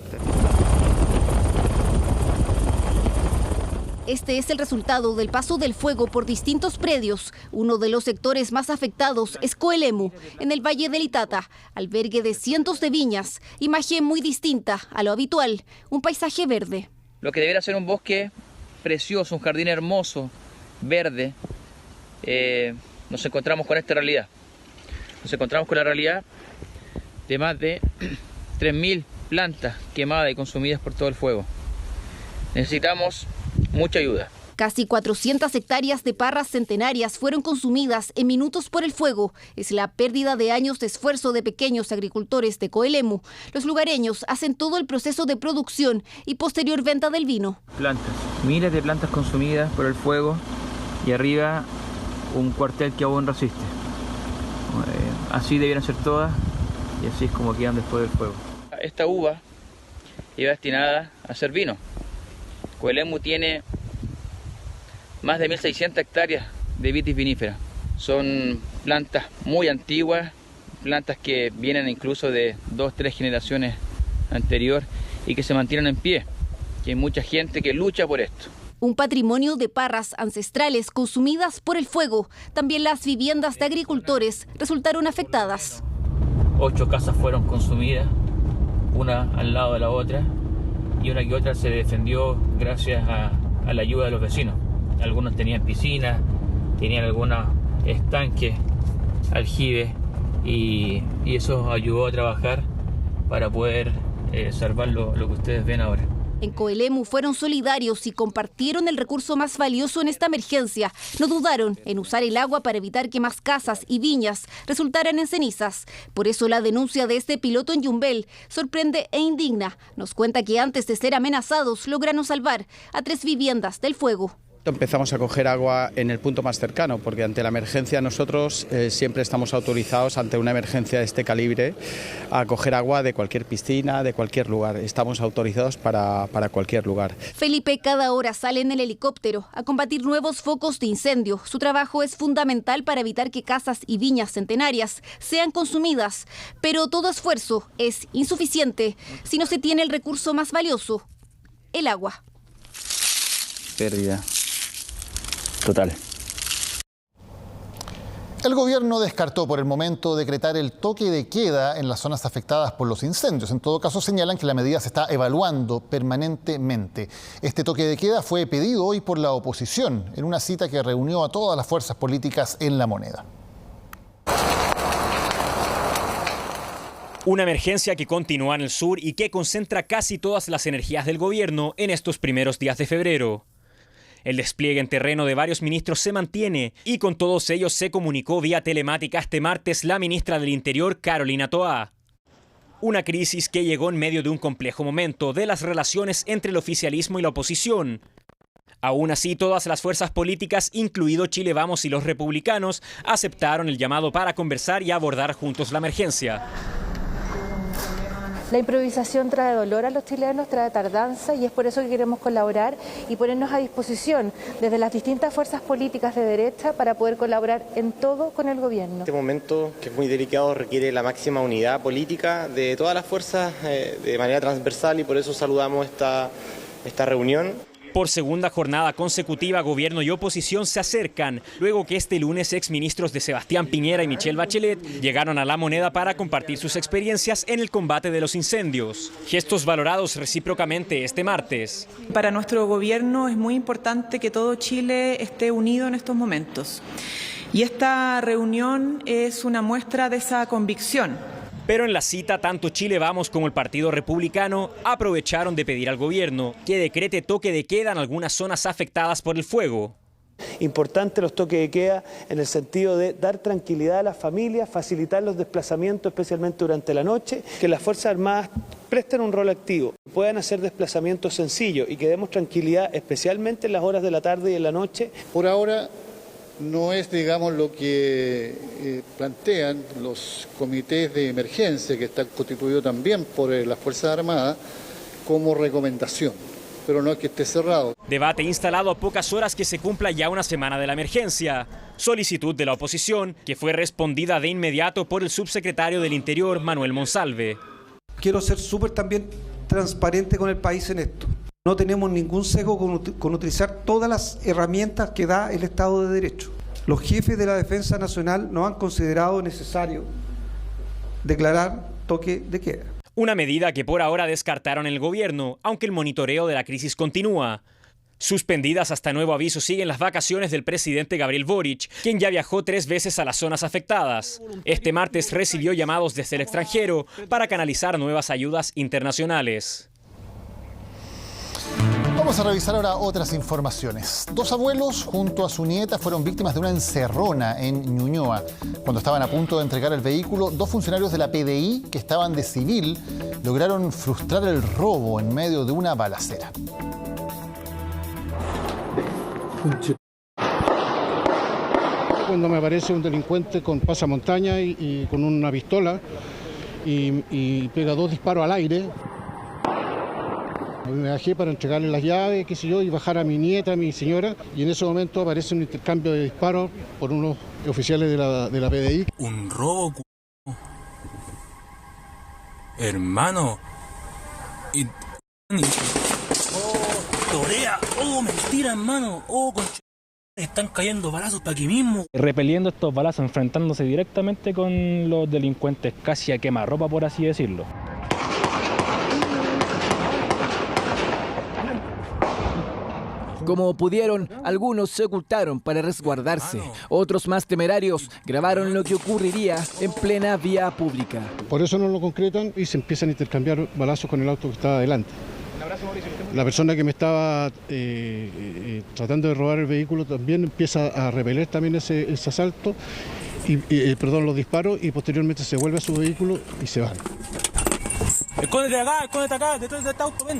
Este es el resultado del paso del fuego por distintos predios. Uno de los sectores más afectados es Coelemu, en el Valle del Itata, albergue de cientos de viñas, imagen muy distinta a lo habitual, un paisaje verde. Lo que debería ser un bosque precioso, un jardín hermoso, verde, nos encontramos con esta realidad. Nos encontramos con la realidad de más de 3.000 plantas quemadas y consumidas por todo el fuego. Necesitamos mucha ayuda. Casi 400 hectáreas de parras centenarias fueron consumidas en minutos por el fuego. Es la pérdida de años de esfuerzo de pequeños agricultores de Coelemu. Los lugareños hacen todo el proceso de producción y posterior venta del vino. Plantas, miles de plantas consumidas por el fuego y arriba un cuartel que aún resiste. Así debieran ser todas y así es como quedan después del fuego. Esta uva iba destinada a hacer vino. Coelemu tiene más de 1.600 hectáreas de vitis vinífera. Son plantas muy antiguas, plantas que vienen incluso de 2-3 generaciones anteriores y que se mantienen en pie. Y hay mucha gente que lucha por esto. Un patrimonio de parras ancestrales consumidas por el fuego. También las viviendas de agricultores resultaron afectadas. 8 casas fueron consumidas, una al lado de la otra, y una que otra se defendió gracias a la ayuda de los vecinos. Algunos tenían piscinas, tenían algunos estanques, aljibes, y eso ayudó a trabajar para poder salvar lo que ustedes ven ahora. En Coelemu fueron solidarios y compartieron el recurso más valioso en esta emergencia. No dudaron en usar el agua para evitar que más casas y viñas resultaran en cenizas. Por eso la denuncia de este piloto en Yumbel sorprende e indigna. Nos cuenta que antes de ser amenazados lograron salvar a 3 viviendas del fuego. Empezamos a coger agua en el punto más cercano, porque ante la emergencia nosotros siempre estamos autorizados, ante una emergencia de este calibre, a coger agua de cualquier piscina, de cualquier lugar. Estamos autorizados para cualquier lugar. Felipe cada hora sale en el helicóptero a combatir nuevos focos de incendio. Su trabajo es fundamental para evitar que casas y viñas centenarias sean consumidas, pero todo esfuerzo es insuficiente si no se tiene el recurso más valioso, el agua. Pérdida total. El gobierno descartó por el momento decretar el toque de queda en las zonas afectadas por los incendios. En todo caso, señalan que la medida se está evaluando permanentemente. Este toque de queda fue pedido hoy por la oposición en una cita que reunió a todas las fuerzas políticas en La Moneda. Una emergencia que continúa en el sur y que concentra casi todas las energías del gobierno en estos primeros días de febrero. El despliegue en terreno de varios ministros se mantiene y con todos ellos se comunicó vía telemática este martes la ministra del Interior, Carolina Toá. Una crisis que llegó en medio de un complejo momento de las relaciones entre el oficialismo y la oposición. Aún así, todas las fuerzas políticas, incluido Chile Vamos y los republicanos, aceptaron el llamado para conversar y abordar juntos la emergencia. La improvisación trae dolor a los chilenos, trae tardanza y es por eso que queremos colaborar y ponernos a disposición desde las distintas fuerzas políticas de derecha para poder colaborar en todo con el gobierno. Este momento, que es muy delicado, requiere la máxima unidad política de todas las fuerzas de manera transversal y por eso saludamos esta reunión. Por segunda jornada consecutiva, gobierno y oposición se acercan, luego que este lunes exministros de Sebastián Piñera y Michelle Bachelet llegaron a La Moneda para compartir sus experiencias en el combate de los incendios. Gestos valorados recíprocamente este martes. Para nuestro gobierno es muy importante que todo Chile esté unido en estos momentos. Y esta reunión es una muestra de esa convicción. Pero en la cita, tanto Chile Vamos como el Partido Republicano aprovecharon de pedir al gobierno que decrete toque de queda en algunas zonas afectadas por el fuego. Importante los toques de queda en el sentido de dar tranquilidad a las familias, facilitar los desplazamientos, especialmente durante la noche, que las Fuerzas Armadas presten un rol activo, puedan hacer desplazamientos sencillos y que demos tranquilidad, especialmente en las horas de la tarde y en la noche. Por ahora no es, digamos, lo que plantean los comités de emergencia, que están constituidos también por las Fuerzas Armadas, como recomendación, pero no es que esté cerrado. Debate instalado a pocas horas que se cumpla ya una semana de la emergencia. Solicitud de la oposición, que fue respondida de inmediato por el subsecretario del Interior, Manuel Monsalve. Quiero ser súper también transparente con el país en esto. No tenemos ningún sesgo con utilizar todas las herramientas que da el Estado de Derecho. Los jefes de la Defensa Nacional no han considerado necesario declarar toque de queda. Una medida que por ahora descartaron el gobierno, aunque el monitoreo de la crisis continúa. Suspendidas hasta nuevo aviso siguen las vacaciones del presidente Gabriel Boric, quien ya viajó 3 veces a las zonas afectadas. Este martes recibió llamados desde el extranjero para canalizar nuevas ayudas internacionales. Vamos a revisar ahora otras informaciones. 2 abuelos junto a su nieta fueron víctimas de una encerrona en Ñuñoa. Cuando estaban a punto de entregar el vehículo, 2 funcionarios de la PDI que estaban de civil lograron frustrar el robo en medio de una balacera. Cuando me aparece un delincuente con pasamontaña y con una pistola y pega 2 disparos al aire. Me bajé para entregarle las llaves, qué sé yo, y bajar a mi nieta, a mi señora, y en ese momento aparece un intercambio de disparos por unos oficiales de la PDI. Un robo, hermano. Torea, mentira, hermano. Están cayendo balazos para aquí mismo. Repeliendo estos balazos, enfrentándose directamente con los delincuentes, casi a quemarropa, por así decirlo. Como pudieron, algunos se ocultaron para resguardarse. Otros más temerarios grabaron lo que ocurriría en plena vía pública. Por eso no lo concretan y se empiezan a intercambiar balazos con el auto que estaba adelante. La persona que me estaba tratando de robar el vehículo también empieza a repeler también ese asalto, los disparos, y posteriormente se vuelve a su vehículo y se van. Escóndete acá, detrás de este auto, ven.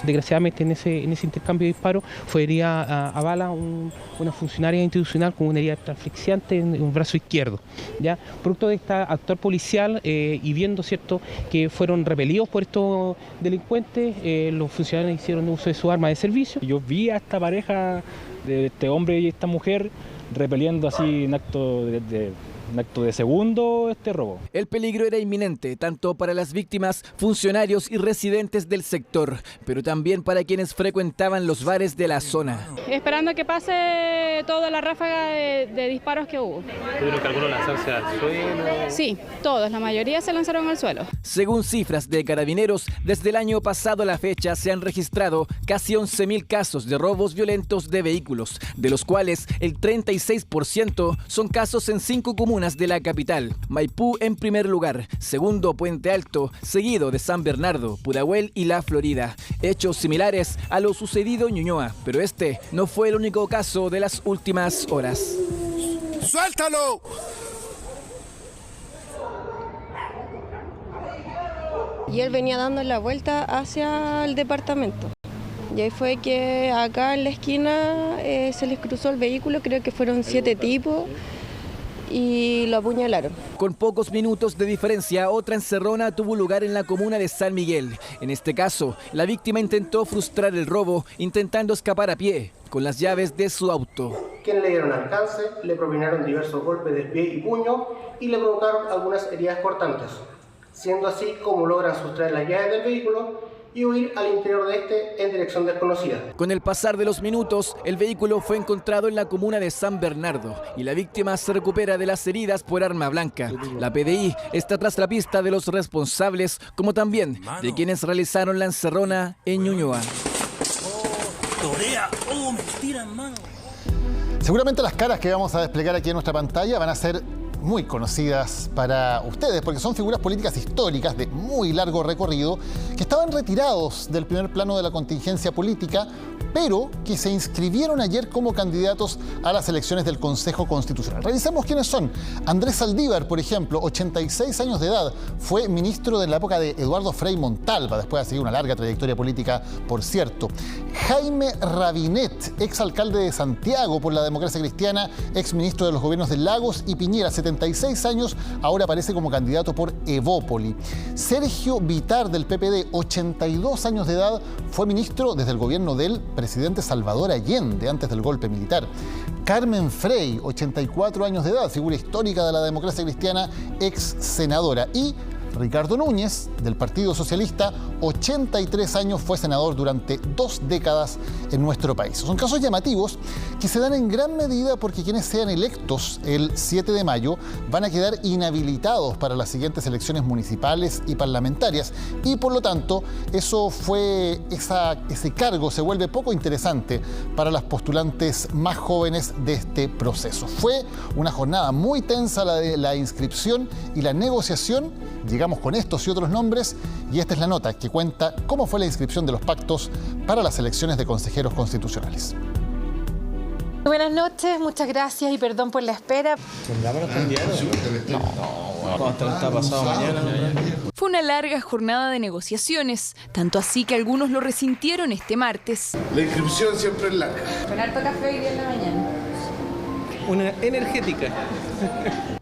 Desgraciadamente en ese intercambio de disparos fue herida a bala una funcionaria institucional con una herida asfixiante en un brazo izquierdo. ¿Ya? Producto de esta actuar policial y viendo, ¿cierto?, que fueron repelidos por estos delincuentes, los funcionarios hicieron uso de su arma de servicio. Yo vi a esta pareja, de este hombre y esta mujer, repeliendo así en acto de segundo este robo. El peligro era inminente, tanto para las víctimas, funcionarios y residentes del sector, pero también para quienes frecuentaban los bares de la zona. Esperando que pase toda la ráfaga de disparos que hubo. ¿Tuvieron que algunos lanzarse al suelo? Sí, todos, la mayoría se lanzaron al suelo. Según cifras de Carabineros, desde el año pasado a la fecha se han registrado casi 11.000 casos de robos violentos de vehículos, de los cuales el 36% son casos en 5 comunas de la capital. Maipú en primer lugar, segundo Puente Alto, seguido de San Bernardo, Pudahuel y La Florida. Hechos similares a lo sucedido en Ñuñoa, pero este no fue el único caso de las últimas horas. ¡Suéltalo! Y él venía dando la vuelta hacia el departamento. Y ahí fue que acá en la esquina se les cruzó el vehículo, creo que fueron 7 tipos. Y lo apuñalaron. Con pocos minutos de diferencia, otra encerrona tuvo lugar en la comuna de San Miguel. En este caso, la víctima intentó frustrar el robo, intentando escapar a pie, con las llaves de su auto. Quienes le dieron alcance, le propinaron diversos golpes de pie y puño y le provocaron algunas heridas cortantes. siendo así como logran sustraer las llaves del vehículo y huir al interior de este en dirección desconocida. Con el pasar de los minutos, el vehículo fue encontrado en la comuna de San Bernardo y la víctima se recupera de las heridas por arma blanca. La PDI está tras la pista de los responsables, como también de quienes realizaron la encerrona en Ñuñoa. Torea, mentira, hermano. Seguramente las caras que vamos a desplegar aquí en nuestra pantalla van a ser muy conocidas para ustedes, porque son figuras políticas históricas de muy largo recorrido que estaban retirados del primer plano de la contingencia política, pero que se inscribieron ayer como candidatos a las elecciones del Consejo Constitucional. Revisemos quiénes son. Andrés Saldívar, por ejemplo, 86 años de edad, fue ministro de la época de Eduardo Frei Montalva, después de seguir una larga trayectoria política, por cierto. Jaime Rabinet, exalcalde de Santiago por la Democracia Cristiana, exministro de los gobiernos de Lagos y Piñera, 76 años, ahora aparece como candidato por Evópoli. Sergio Vitar, del PPD, 82 años de edad, fue ministro desde el gobierno del presidente Salvador Allende, antes del golpe militar. Carmen Frey, 84 años de edad, figura histórica de la democracia cristiana, ex senadora. Y Ricardo Núñez, del Partido Socialista, 83 años, fue senador durante 2 décadas en nuestro país. Son casos llamativos que se dan en gran medida porque quienes sean electos el 7 de mayo van a quedar inhabilitados para las siguientes elecciones municipales y parlamentarias y por lo tanto ese cargo se vuelve poco interesante para las postulantes más jóvenes de este proceso. Fue una jornada muy tensa la de la inscripción y la negociación. Llegamos con estos y otros nombres y esta es la nota que cuenta cómo fue la inscripción de los pactos para las elecciones de consejeros constitucionales. Buenas noches, muchas gracias y perdón por la espera. Fue una larga jornada de negociaciones, tanto así que algunos lo resintieron este martes. La inscripción siempre es larga. Con harto café hoy día en la mañana. Una energética.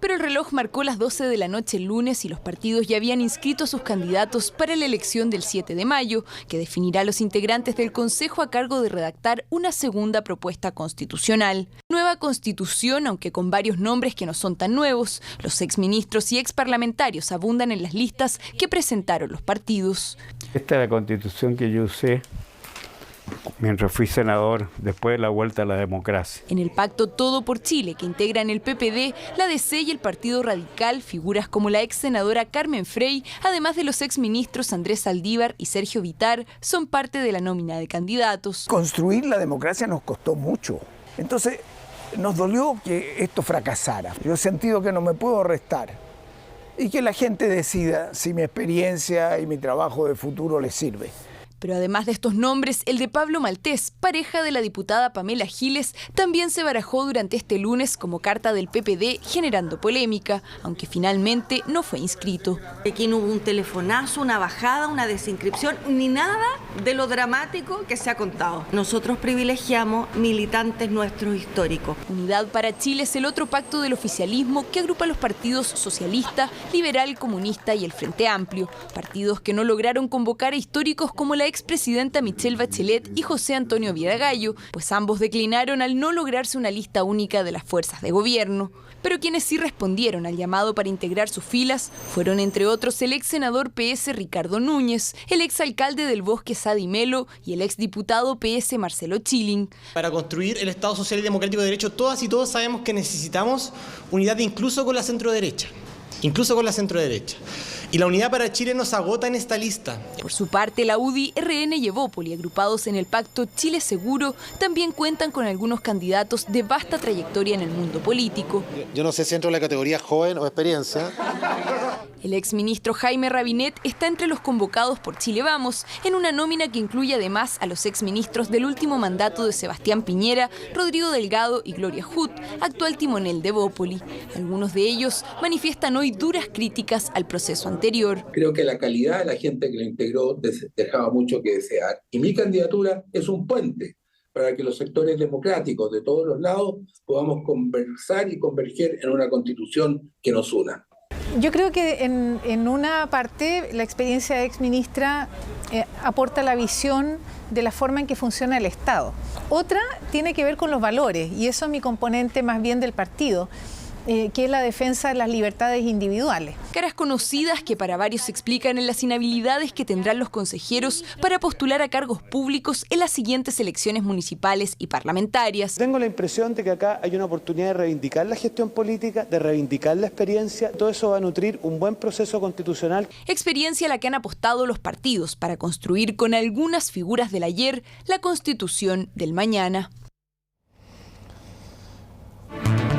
Pero el reloj marcó las 12 de la noche el lunes y los partidos ya habían inscrito a sus candidatos para la elección del 7 de mayo, que definirá a los integrantes del Consejo a cargo de redactar una segunda propuesta constitucional. Nueva constitución, aunque con varios nombres que no son tan nuevos. Los exministros y exparlamentarios abundan en las listas que presentaron los partidos. Esta es la constitución que yo usé mientras fui senador después de la vuelta a la democracia. En el pacto Todo por Chile, que integran el PPD, la DC y el Partido Radical, figuras como la ex senadora Carmen Frey, además de los exministros Andrés Saldívar y Sergio Vitar, son parte de la nómina de candidatos. Construir la democracia nos costó mucho. Entonces, nos dolió que esto fracasara. Yo he sentido que no me puedo restar y que la gente decida si mi experiencia y mi trabajo de futuro les sirve. Pero además de estos nombres, el de Pablo Maltés, pareja de la diputada Pamela Giles, también se barajó durante este lunes como carta del PPD, generando polémica, aunque finalmente no fue inscrito. Aquí no hubo un telefonazo, una bajada, una desinscripción, ni nada de lo dramático que se ha contado. Nosotros privilegiamos militantes nuestros históricos. Unidad para Chile es el otro pacto del oficialismo que agrupa a los partidos socialista, liberal, comunista y el Frente Amplio, partidos que no lograron convocar a históricos como la expresidenta Michelle Bachelet y José Antonio Vidagallo, pues ambos declinaron al no lograrse una lista única de las fuerzas de gobierno. Pero quienes sí respondieron al llamado para integrar sus filas fueron, entre otros, el ex senador PS Ricardo Núñez, el ex alcalde del Bosque Sadi Melo y el ex diputado PS Marcelo Chilling. Para construir el Estado social y democrático de derecho, todas y todos sabemos que necesitamos unidad incluso con la centroderecha. Y la Unidad para Chile nos agota en esta lista. Por su parte, la UDI, RN y Evópoli, agrupados en el pacto Chile Seguro, también cuentan con algunos candidatos de vasta trayectoria en el mundo político. Yo no sé si entro en la categoría joven o experiencia. El exministro Jaime Rabinet está entre los convocados por Chile Vamos, en una nómina que incluye además a los exministros del último mandato de Sebastián Piñera, Rodrigo Delgado y Gloria Huth, actual timonel de Evópoli. Algunos de ellos manifiestan hoy duras críticas al proceso anterior. Creo que la calidad de la gente que lo integró dejaba mucho que desear. Y mi candidatura es un puente para que los sectores democráticos de todos los lados podamos conversar y converger en una constitución que nos una. Yo creo que en una parte la experiencia de exministra aporta la visión de la forma en que funciona el Estado. Otra tiene que ver con los valores y eso es mi componente más bien del partido. que es la defensa de las libertades individuales. Caras conocidas que para varios se explican en las inhabilidades que tendrán los consejeros para postular a cargos públicos en las siguientes elecciones municipales y parlamentarias. Tengo la impresión de que acá hay una oportunidad de reivindicar la gestión política, de reivindicar la experiencia. Todo eso va a nutrir un buen proceso constitucional. Experiencia a la que han apostado los partidos para construir con algunas figuras del ayer la constitución del mañana.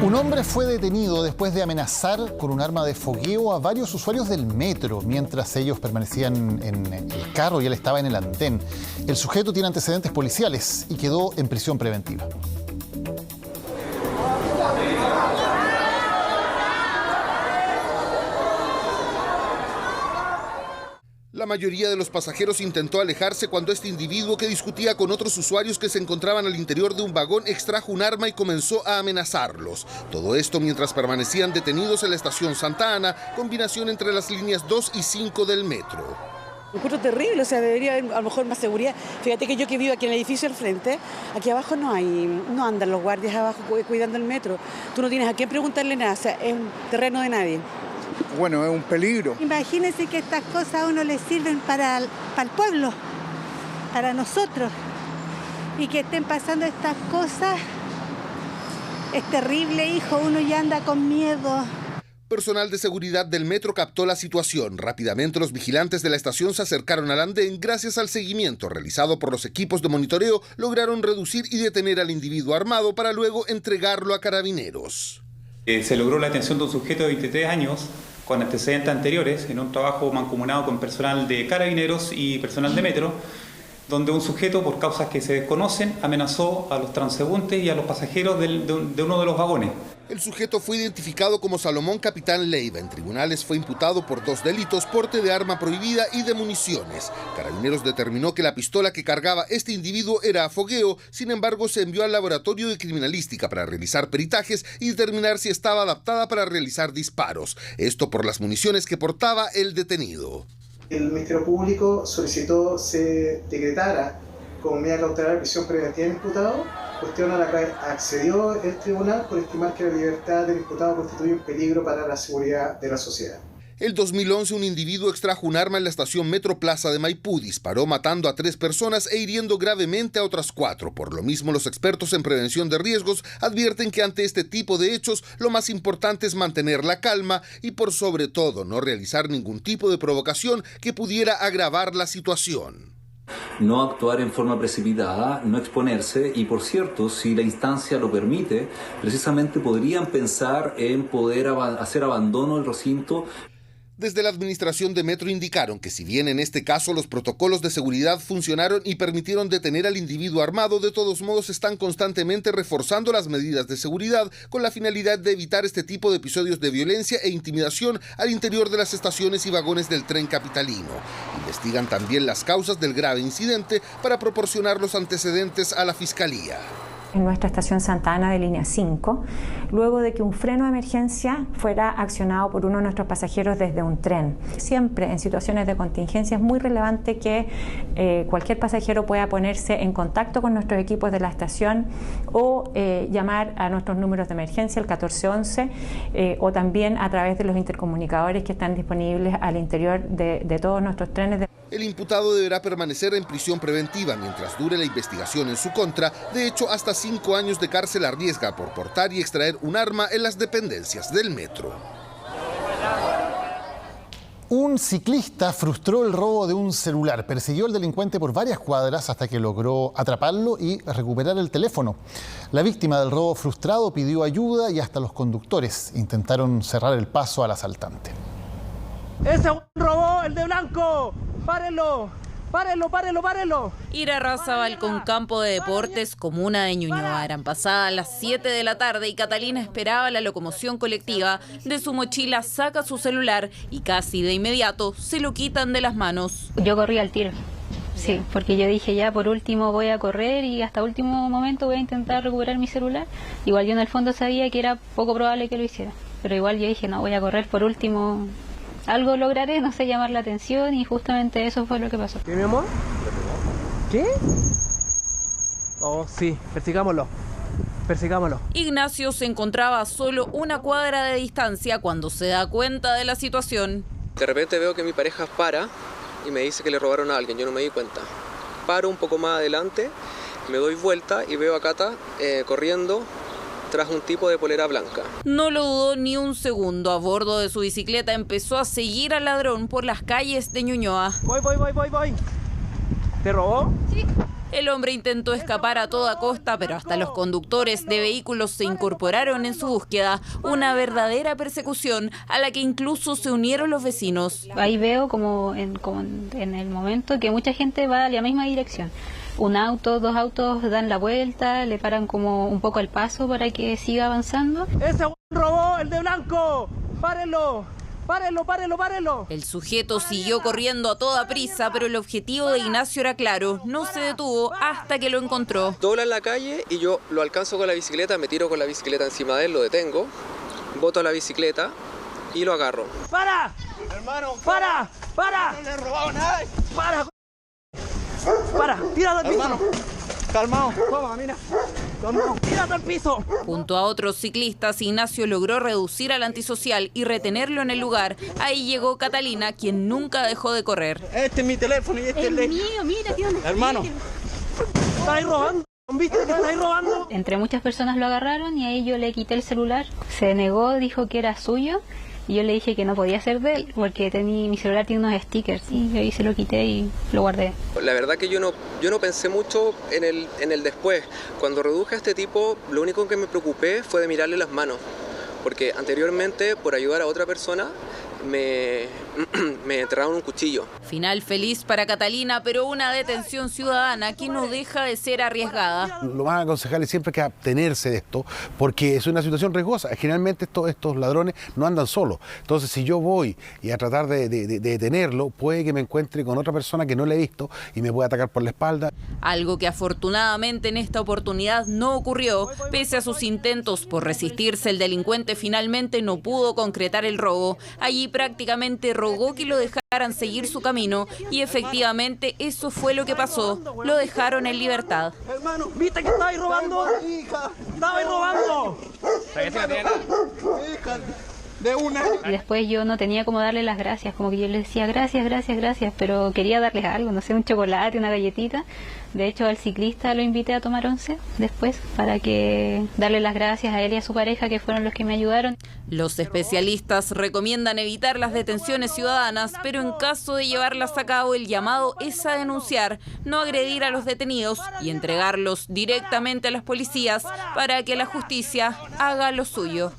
Un hombre fue detenido después de amenazar con un arma de fogueo a varios usuarios del metro mientras ellos permanecían en el carro y él estaba en el andén. El sujeto tiene antecedentes policiales y quedó en prisión preventiva. La mayoría de los pasajeros intentó alejarse cuando este individuo, que discutía con otros usuarios que se encontraban al interior de un vagón, extrajo un arma y comenzó a amenazarlos. Todo esto mientras permanecían detenidos en la estación Santa Ana, combinación entre las líneas 2 y 5 del metro. Un encuentro terrible, o sea, debería haber a lo mejor más seguridad. Fíjate que yo que vivo aquí en el edificio al frente, aquí abajo no andan los guardias abajo cuidando el metro. Tú no tienes a quién preguntarle nada, o sea, es un terreno de nadie. Bueno, es un peligro. Imagínense que estas cosas a uno le sirven para el pueblo, para nosotros, y que estén pasando estas cosas es terrible, hijo, uno ya anda con miedo. Personal de seguridad del metro captó la situación. Rápidamente los vigilantes de la estación se acercaron al andén. Gracias al seguimiento realizado por los equipos de monitoreo, lograron reducir y detener al individuo armado para luego entregarlo a carabineros. Se logró la detención de un sujeto de 23 años con antecedentes anteriores en un trabajo mancomunado con personal de carabineros y personal de metro, donde un sujeto, por causas que se desconocen, amenazó a los transeúntes y a los pasajeros de uno de los vagones. El sujeto fue identificado como Salomón Capitán Leiva. En tribunales fue imputado por 2 delitos: porte de arma prohibida y de municiones. Carabineros determinó que la pistola que cargaba este individuo era a fogueo. Sin embargo, se envió al laboratorio de criminalística para realizar peritajes y determinar si estaba adaptada para realizar disparos. Esto por las municiones que portaba el detenido. El Ministerio Público solicitó se decretara como medida cautelar de prisión preventiva del imputado, cuestión a la que accedió el tribunal por estimar que la libertad del imputado constituye un peligro para la seguridad de la sociedad. El 2011, un individuo extrajo un arma en la estación Metro Plaza de Maipú, disparó matando a 3 personas e hiriendo gravemente a otras 4. Por lo mismo, los expertos en prevención de riesgos advierten que ante este tipo de hechos lo más importante es mantener la calma y, por sobre todo, no realizar ningún tipo de provocación que pudiera agravar la situación. No actuar en forma precipitada, no exponerse y, por cierto, si la instancia lo permite, precisamente podrían pensar en poder hacer abandono del recinto. Desde la administración de Metro indicaron que si bien en este caso los protocolos de seguridad funcionaron y permitieron detener al individuo armado, de todos modos están constantemente reforzando las medidas de seguridad con la finalidad de evitar este tipo de episodios de violencia e intimidación al interior de las estaciones y vagones del tren capitalino. Investigan también las causas del grave incidente para proporcionar los antecedentes a la Fiscalía. En nuestra estación Santa Ana de línea 5, luego de que un freno de emergencia fuera accionado por uno de nuestros pasajeros desde un tren. Siempre en situaciones de contingencia es muy relevante que cualquier pasajero pueda ponerse en contacto con nuestros equipos de la estación o llamar a nuestros números de emergencia, el 1411, o también a través de los intercomunicadores que están disponibles al interior de todos nuestros trenes. El imputado deberá permanecer en prisión preventiva mientras dure la investigación en su contra. De hecho, hasta 5 años de cárcel arriesga por portar y extraer un arma en las dependencias del metro. Un ciclista frustró el robo de un celular. Persiguió al delincuente por varias cuadras hasta que logró atraparlo y recuperar el teléfono. La víctima del robo frustrado pidió ayuda y hasta los conductores intentaron cerrar el paso al asaltante. ¡Ese robó, el de blanco! ¡Párenlo! ¡Párenlo, párenlo, párenlo! Irarrázaval con campo de deportes, comuna de Ñuñoa. Eran pasadas las 7 de la tarde y Catalina esperaba la locomoción colectiva. De su mochila saca su celular y casi de inmediato se lo quitan de las manos. Yo corrí al tiro. Sí, porque yo dije ya por último voy a correr y hasta último momento voy a intentar recuperar mi celular. Igual yo en el fondo sabía que era poco probable que lo hiciera. Pero igual yo dije no, voy a correr por último. Algo lograré, no sé, llamar la atención y justamente eso fue lo que pasó. ¿Qué, mi amor? ¿Qué? Oh, sí, persigámoslo. persigámoslo. Ignacio se encontraba a solo una cuadra de distancia cuando se da cuenta de la situación. De repente veo que mi pareja para y me dice que le robaron a alguien, yo no me di cuenta. Paro un poco más adelante, me doy vuelta y veo a Cata corriendo tras un tipo de polera blanca. No lo dudó ni un segundo. A bordo de su bicicleta empezó a seguir al ladrón por las calles de Ñuñoa. Voy. ¿Te robó? Sí. El hombre intentó escapar a toda costa, pero hasta los conductores de vehículos se incorporaron en su búsqueda. Una verdadera persecución a la que incluso se unieron los vecinos. Ahí veo como en el momento que mucha gente va a la misma dirección. Un auto, 2 autos dan la vuelta, le paran como un poco el paso para que siga avanzando. ¡Ese robó, el de blanco! ¡Párenlo! ¡Párenlo! El sujeto siguió corriendo a toda prisa, pero el objetivo de Ignacio era claro. No se detuvo hasta que lo encontró. Dobla en la calle y yo lo alcanzo con la bicicleta, me tiro con la bicicleta encima de él, lo detengo, boto la bicicleta y lo agarro. ¡Para! ¡Hermano! ¡Para! ¡No le he robado nada! ¡Para! ¡Tírate al piso! Calmado, toma, mira. ¡Tírate al piso! Junto a otros ciclistas, Ignacio logró reducir al antisocial y retenerlo en el lugar. Ahí llegó Catalina, quien nunca dejó de correr. Este es mi teléfono y este es el mío, mira, tío. Hermano, ¿estáis robando? ¿Viste que estáis robando? Entre muchas personas lo agarraron y ahí yo le quité el celular. Se negó, dijo que era suyo. Y yo le dije que no podía ser de él porque mi celular tiene unos stickers y ahí se lo quité y lo guardé. La verdad que yo no pensé mucho en el después. Cuando reduje a este tipo, lo único que me preocupé fue de mirarle las manos. Porque anteriormente, por ayudar a otra persona, me enterraron un cuchillo. Final feliz para Catalina, pero una detención ciudadana que no deja de ser arriesgada. Lo más aconsejable siempre es que abstenerse de esto, porque es una situación riesgosa. Generalmente estos ladrones no andan solos. Entonces, si yo voy y a tratar de detenerlo, puede que me encuentre con otra persona que no le he visto y me pueda atacar por la espalda. Algo que afortunadamente en esta oportunidad no ocurrió. Pese a sus intentos por resistirse, el delincuente finalmente no pudo concretar el robo. Allí prácticamente rogó que lo dejaran seguir su camino y efectivamente eso fue lo que pasó. Lo dejaron en libertad. Hermano, ¿viste que estabais robando? ¡Estabais robando! De una. Y después yo no tenía como darle las gracias, como que yo le decía gracias, pero quería darles algo, no sé, un chocolate, una galletita. De hecho, al ciclista lo invité a tomar once después para que darle las gracias a él y a su pareja, que fueron los que me ayudaron. Los especialistas recomiendan evitar las detenciones ciudadanas, pero en caso de llevarlas a cabo, el llamado es a denunciar, no agredir a los detenidos y entregarlos directamente a las policías para que la justicia haga lo suyo.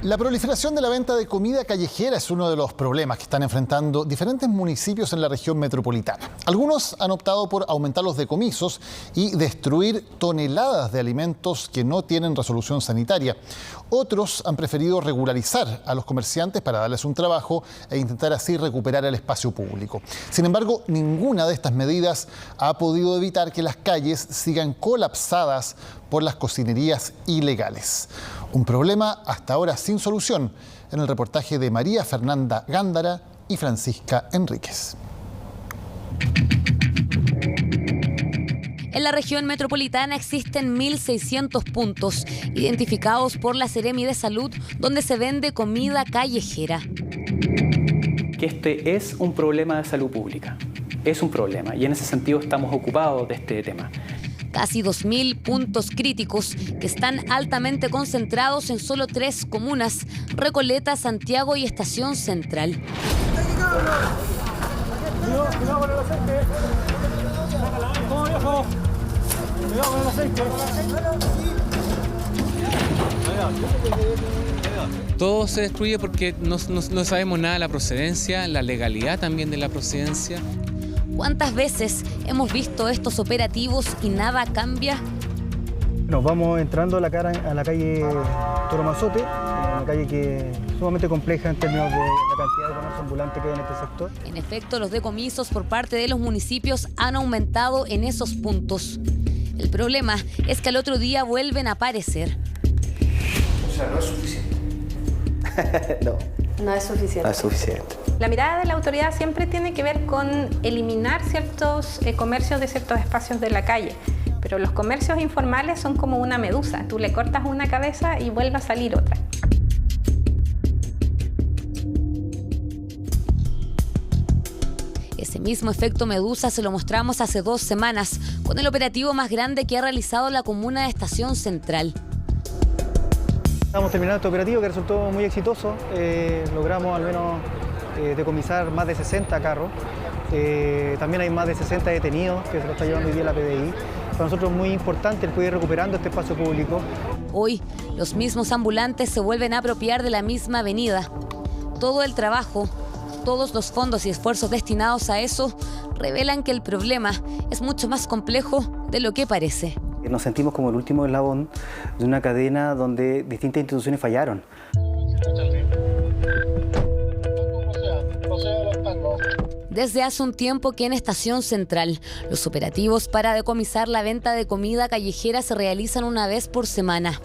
La proliferación de la venta de comida callejera es uno de los problemas que están enfrentando diferentes municipios en la región metropolitana. Algunos han optado por aumentar los decomisos y destruir toneladas de alimentos que no tienen resolución sanitaria. Otros han preferido regularizar a los comerciantes para darles un trabajo e intentar así recuperar el espacio público. Sin embargo, ninguna de estas medidas ha podido evitar que las calles sigan colapsadas por las cocinerías ilegales. Un problema hasta ahora sin solución, en el reportaje de María Fernanda Gándara y Francisca Enríquez. En la región metropolitana existen 1.600 puntos identificados por la Seremi de Salud donde se vende comida callejera. Que este es un problema de salud pública, es un problema y en ese sentido estamos ocupados de este tema. Casi 2.000 puntos críticos que están altamente concentrados en solo 3 comunas, Recoleta, Santiago y Estación Central. Todo se destruye porque no sabemos nada de la procedencia, la legalidad también de la procedencia. ¿Cuántas veces hemos visto estos operativos y nada cambia? Nos vamos entrando a la calle Toro Mazote, una calle que es sumamente compleja en términos de la cantidad de comercio ambulante que hay en este sector. En efecto, los decomisos por parte de los municipios han aumentado en esos puntos. El problema es que al otro día vuelven a aparecer. O sea, no es suficiente. No. No es suficiente. No es suficiente. La mirada de la autoridad siempre tiene que ver con eliminar ciertos comercios de ciertos espacios de la calle. Pero los comercios informales son como una medusa. Tú le cortas una cabeza y vuelve a salir otra. Ese mismo efecto medusa se lo mostramos hace 2 semanas con el operativo más grande que ha realizado la comuna de Estación Central. Estamos terminando este operativo que resultó muy exitoso. Logramos al menos decomisar más de 60 carros. También hay más de 60 detenidos que se lo está llevando hoy día la PDI. Para nosotros es muy importante el poder ir recuperando este espacio público. Hoy, los mismos ambulantes se vuelven a apropiar de la misma avenida. Todo el trabajo, todos los fondos y esfuerzos destinados a eso revelan que el problema es mucho más complejo de lo que parece. Nos sentimos como el último eslabón de una cadena donde distintas instituciones fallaron. Desde hace un tiempo que en Estación Central, los operativos para decomisar la venta de comida callejera se realizan una vez por semana.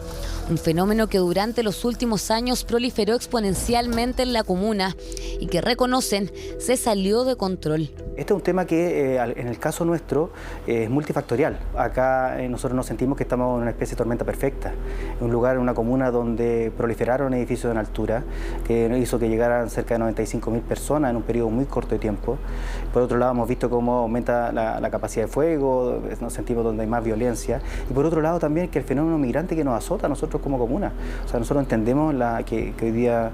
Un fenómeno que durante los últimos años proliferó exponencialmente en la comuna y que reconocen se salió de control. Este es un tema que en el caso nuestro es multifactorial. Acá nosotros nos sentimos que estamos en una especie de tormenta perfecta. En un lugar, en una comuna donde proliferaron edificios en altura, que hizo que llegaran cerca de 95.000 personas en un periodo muy corto de tiempo. Por otro lado, hemos visto cómo aumenta la capacidad de fuego, nos sentimos donde hay más violencia. Y por otro lado también que el fenómeno migrante que nos azota a nosotros como comuna. O sea, nosotros entendemos que hoy día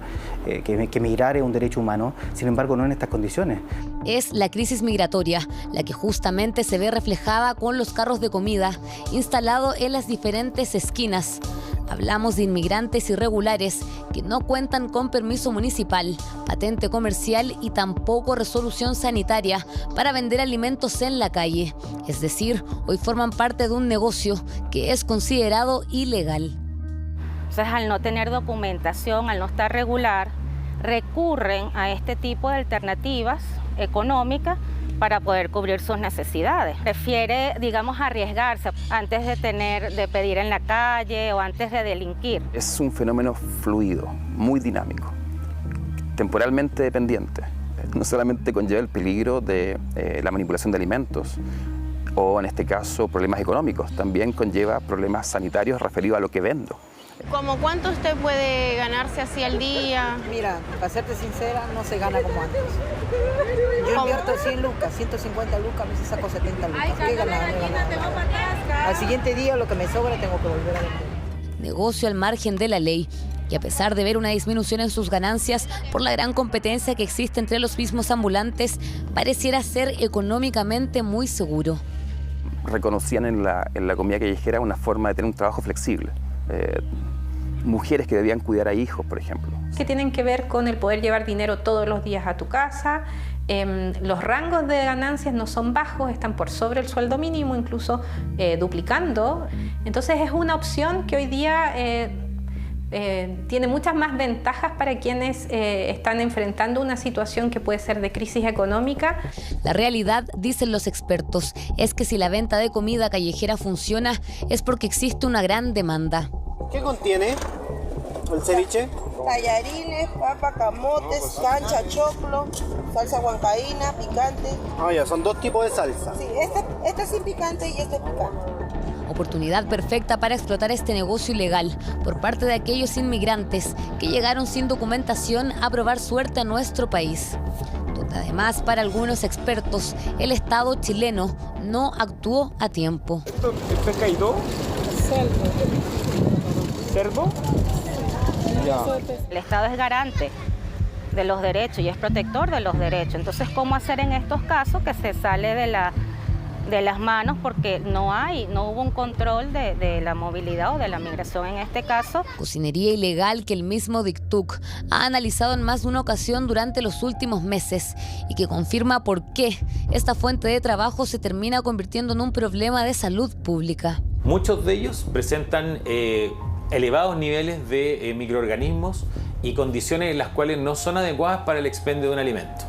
que migrar es un derecho humano, sin embargo no en estas condiciones. Es la crisis migratoria la que justamente se ve reflejada con los carros de comida instalados en las diferentes esquinas. Hablamos de inmigrantes irregulares que no cuentan con permiso municipal, patente comercial y tampoco resolución sanitaria para vender alimentos en la calle. Es decir, hoy forman parte de un negocio que es considerado ilegal. Entonces, al no tener documentación, al no estar regular, recurren a este tipo de alternativas económicas para poder cubrir sus necesidades. Prefiere, digamos, arriesgarse antes de pedir en la calle o antes de delinquir. Es un fenómeno fluido, muy dinámico, temporalmente dependiente. No solamente conlleva el peligro de la manipulación de alimentos o, en este caso, problemas económicos, también conlleva problemas sanitarios referidos a lo que vendo. ¿Cómo cuánto usted puede ganarse así al día? Mira, para serte sincera, no se gana como antes. Yo invierto 100 lucas, 150 lucas, a veces saco 70 lucas. ¿Qué ganaba? Al siguiente día lo que me sobra tengo que volver a vender. Negocio al margen de la ley, y a pesar de ver una disminución en sus ganancias por la gran competencia que existe entre los mismos ambulantes, pareciera ser económicamente muy seguro. Reconocían en la comida callejera una forma de tener un trabajo flexible. Mujeres que debían cuidar a hijos, por ejemplo. Que tienen que ver con el poder llevar dinero todos los días a tu casa. Los rangos de ganancias no son bajos, están por sobre el sueldo mínimo, incluso duplicando. Entonces es una opción que hoy día tiene muchas más ventajas para quienes están enfrentando una situación que puede ser de crisis económica. La realidad, dicen los expertos, es que si la venta de comida callejera funciona es porque existe una gran demanda. ¿Qué contiene el ceviche? Tallarines, papa, camotes, cancha, choclo, salsa huancaína, picante. Ah, ya, son 2 tipos de salsa. Sí, este es sin picante y este es picante. Oportunidad perfecta para explotar este negocio ilegal por parte de aquellos inmigrantes que llegaron sin documentación a probar suerte a nuestro país. Donde además, para algunos expertos, el Estado chileno no actuó a tiempo. ¿Esto es pescado? ¿Cerdo? Ya. El Estado es garante de los derechos y es protector de los derechos. Entonces, ¿cómo hacer en estos casos que se sale de las manos porque no hubo un control de la movilidad o de la migración en este caso? Cocinería ilegal que el mismo DICTUC ha analizado en más de una ocasión durante los últimos meses y que confirma por qué esta fuente de trabajo se termina convirtiendo en un problema de salud pública. Muchos de ellos presentan elevados niveles de microorganismos y condiciones en las cuales no son adecuadas para el expendio de un alimento.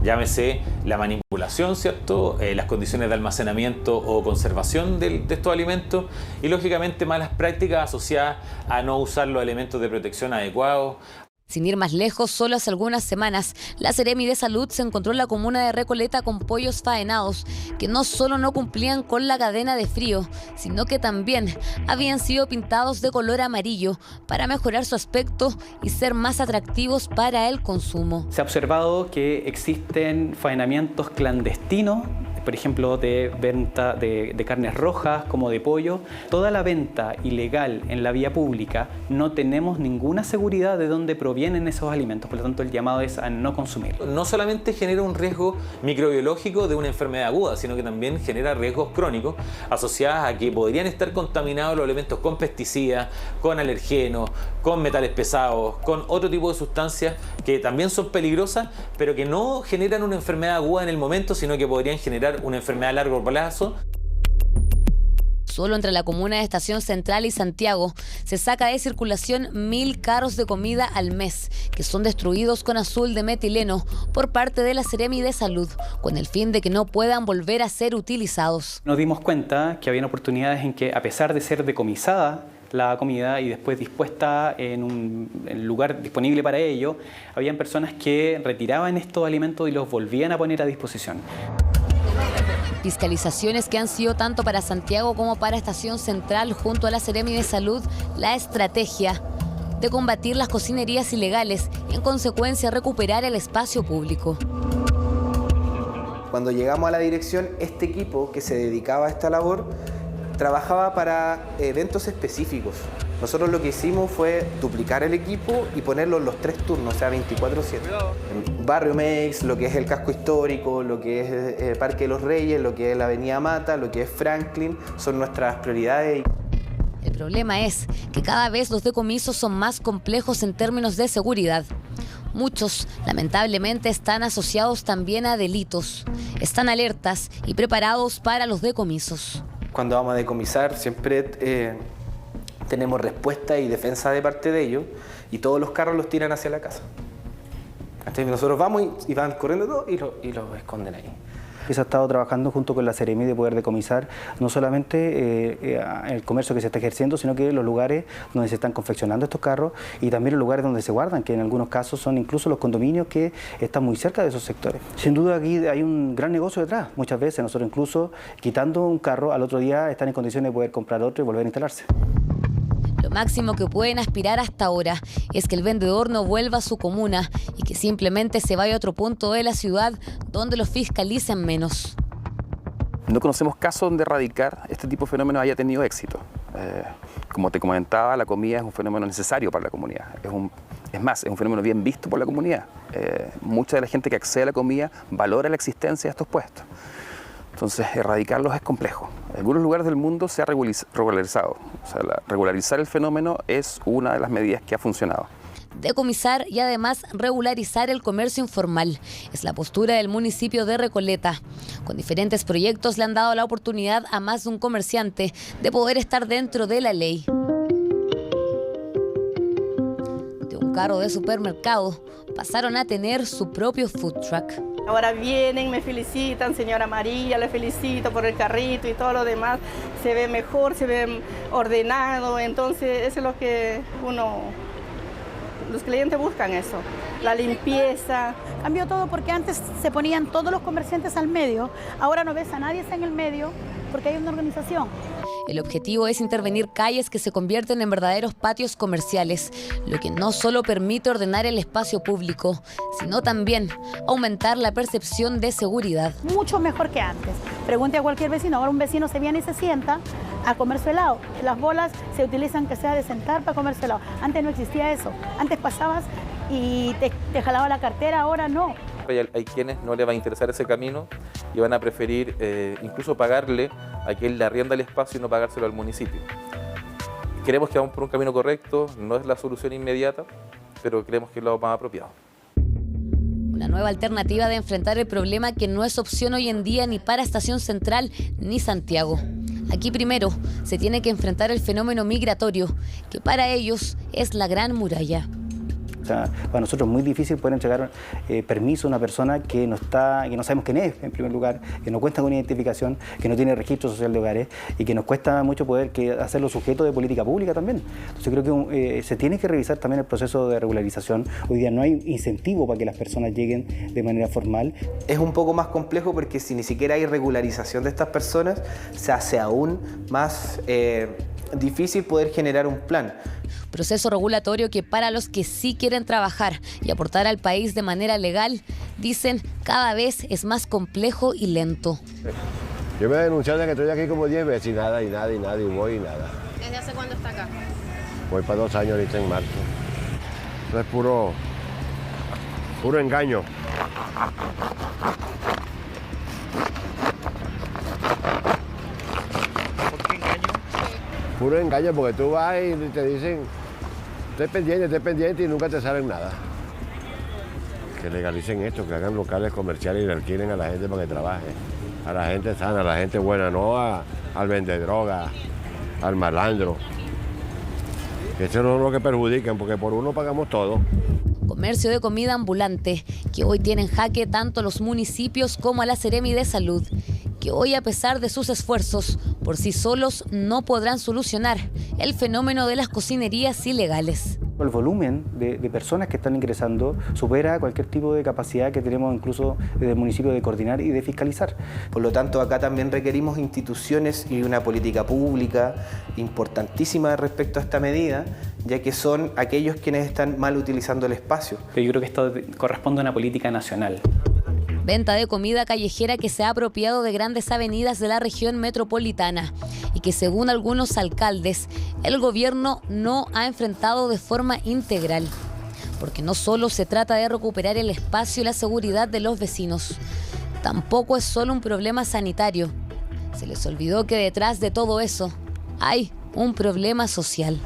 Llámese la manipulación, ¿cierto? Las condiciones de almacenamiento o conservación de estos alimentos y, lógicamente, malas prácticas asociadas a no usar los elementos de protección adecuados. Sin ir más lejos, solo hace algunas semanas, la Seremi de Salud se encontró en la comuna de Recoleta con pollos faenados que no solo no cumplían con la cadena de frío, sino que también habían sido pintados de color amarillo para mejorar su aspecto y ser más atractivos para el consumo. Se ha observado que existen faenamientos clandestinos, por ejemplo, de venta de carnes rojas como de pollo. Toda la venta ilegal en la vía pública, no tenemos ninguna seguridad de dónde provienen esos alimentos, por lo tanto el llamado es a no consumir. No solamente genera un riesgo microbiológico de una enfermedad aguda, sino que también genera riesgos crónicos asociados a que podrían estar contaminados los alimentos con pesticidas, con alergenos, con metales pesados, con otro tipo de sustancias que también son peligrosas, pero que no generan una enfermedad aguda en el momento, sino que podrían generar una enfermedad a largo plazo. Solo entre la comuna de Estación Central y Santiago se saca de circulación 1000 carros de comida al mes, que son destruidos con azul de metileno por parte de la Seremi de Salud, con el fin de que no puedan volver a ser utilizados. Nos dimos cuenta que había oportunidades en que, a pesar de ser decomisada la comida y después dispuesta en un lugar disponible para ello, habían personas que retiraban estos alimentos y los volvían a poner a disposición. Fiscalizaciones que han sido tanto para Santiago como para Estación Central junto a la Seremi de Salud la estrategia de combatir las cocinerías ilegales y en consecuencia recuperar el espacio público. Cuando llegamos a la dirección, este equipo que se dedicaba a esta labor trabajaba para eventos específicos. Nosotros lo que hicimos fue duplicar el equipo y ponerlo en los 3 turnos, o sea, 24/7. Barrio Mex, lo que es el casco histórico, lo que es el Parque de los Reyes, lo que es la Avenida Mata, lo que es Franklin, son nuestras prioridades. El problema es que cada vez los decomisos son más complejos en términos de seguridad. Muchos, lamentablemente, están asociados también a delitos. Están alertas y preparados para los decomisos. Cuando vamos a decomisar siempre tenemos respuesta y defensa de parte de ellos y todos los carros los tiran hacia la casa. Entonces nosotros vamos y van corriendo todos y los esconden ahí. Se ha estado trabajando junto con la Seremi de poder decomisar no solamente el comercio que se está ejerciendo, sino que los lugares donde se están confeccionando estos carros y también los lugares donde se guardan, que en algunos casos son incluso los condominios que están muy cerca de esos sectores. Sin duda aquí hay un gran negocio detrás. Muchas veces nosotros incluso quitando un carro al otro día están en condiciones de poder comprar otro y volver a instalarse. Lo máximo que pueden aspirar hasta ahora es que el vendedor no vuelva a su comuna y que simplemente se vaya a otro punto de la ciudad donde los fiscalicen menos. No conocemos casos donde erradicar este tipo de fenómenos haya tenido éxito. Como te comentaba, la comida es un fenómeno necesario para la comunidad. Es más, es un fenómeno bien visto por la comunidad. Mucha de la gente que accede a la comida valora la existencia de estos puestos. Entonces, erradicarlos es complejo. En algunos lugares del mundo se ha regularizado. O sea, regularizar el fenómeno es una de las medidas que ha funcionado. Decomisar y además regularizar el comercio informal es la postura del municipio de Recoleta. Con diferentes proyectos le han dado la oportunidad a más de un comerciante de poder estar dentro de la ley. De un carro de supermercado pasaron a tener su propio food truck. Ahora vienen, me felicitan, señora María, le felicito por el carrito y todo lo demás. Se ve mejor, se ve ordenado, entonces eso es lo que los clientes buscan eso, la limpieza. Cambió todo porque antes se ponían todos los comerciantes al medio, ahora no ves a nadie en el medio porque hay una organización. El objetivo es intervenir calles que se convierten en verdaderos patios comerciales, lo que no solo permite ordenar el espacio público, sino también aumentar la percepción de seguridad. Mucho mejor que antes. Pregunte a cualquier vecino, ahora un vecino se viene y se sienta a comer su helado. Las bolas se utilizan que sea de sentar para comer su helado. Antes no existía eso. Antes pasabas y te jalaba la cartera, ahora no. Hay quienes no les va a interesar ese camino y van a preferir incluso pagarle a quien le arrienda el espacio y no pagárselo al municipio. Creemos que vamos por un camino correcto, no es la solución inmediata, pero creemos que es lo más apropiado. Una nueva alternativa de enfrentar el problema que no es opción hoy en día ni para Estación Central ni Santiago. Aquí primero se tiene que enfrentar el fenómeno migratorio, que para ellos es la gran muralla. O sea, para nosotros es muy difícil poder entregar permiso a una persona que no sabemos quién es, en primer lugar, que no cuenta con identificación, que no tiene registro social de hogares y que nos cuesta mucho poder hacerlo sujeto de política pública también. Entonces creo que se tiene que revisar también el proceso de regularización. Hoy día no hay incentivo para que las personas lleguen de manera formal. Es un poco más complejo porque si ni siquiera hay regularización de estas personas, se hace aún más difícil poder generar un plan. Proceso regulatorio que para los que sí quieren trabajar y aportar al país de manera legal, dicen cada vez es más complejo y lento. Yo me denunciaron que estoy aquí como 10 veces y nada, y voy y nada. ¿Desde hace cuándo está acá? Voy para 2 años ahorita en marzo. Eso es puro engaño. ¿Por qué engaño? Puro engaño porque tú vas y te dicen, esté pendiente y nunca te salen nada. Que legalicen esto, que hagan locales comerciales y le alquilen a la gente para que trabaje. A la gente sana, a la gente buena, no al vender droga, al malandro. Eso no es lo que perjudican, porque por uno pagamos todo. Comercio de comida ambulante, que hoy tiene en jaque tanto a los municipios como a la Seremi de Salud, que hoy, a pesar de sus esfuerzos, por sí solos no podrán solucionar el fenómeno de las cocinerías ilegales. El volumen de personas que están ingresando supera cualquier tipo de capacidad que tenemos incluso desde el municipio de coordinar y de fiscalizar. Por lo tanto, acá también requerimos instituciones y una política pública importantísima respecto a esta medida, ya que son aquellos quienes están mal utilizando el espacio. Yo creo que esto corresponde a una política nacional. Venta de comida callejera que se ha apropiado de grandes avenidas de la región metropolitana y que, según algunos alcaldes, el gobierno no ha enfrentado de forma integral. Porque no solo se trata de recuperar el espacio y la seguridad de los vecinos, tampoco es solo un problema sanitario. Se les olvidó que detrás de todo eso hay un problema social.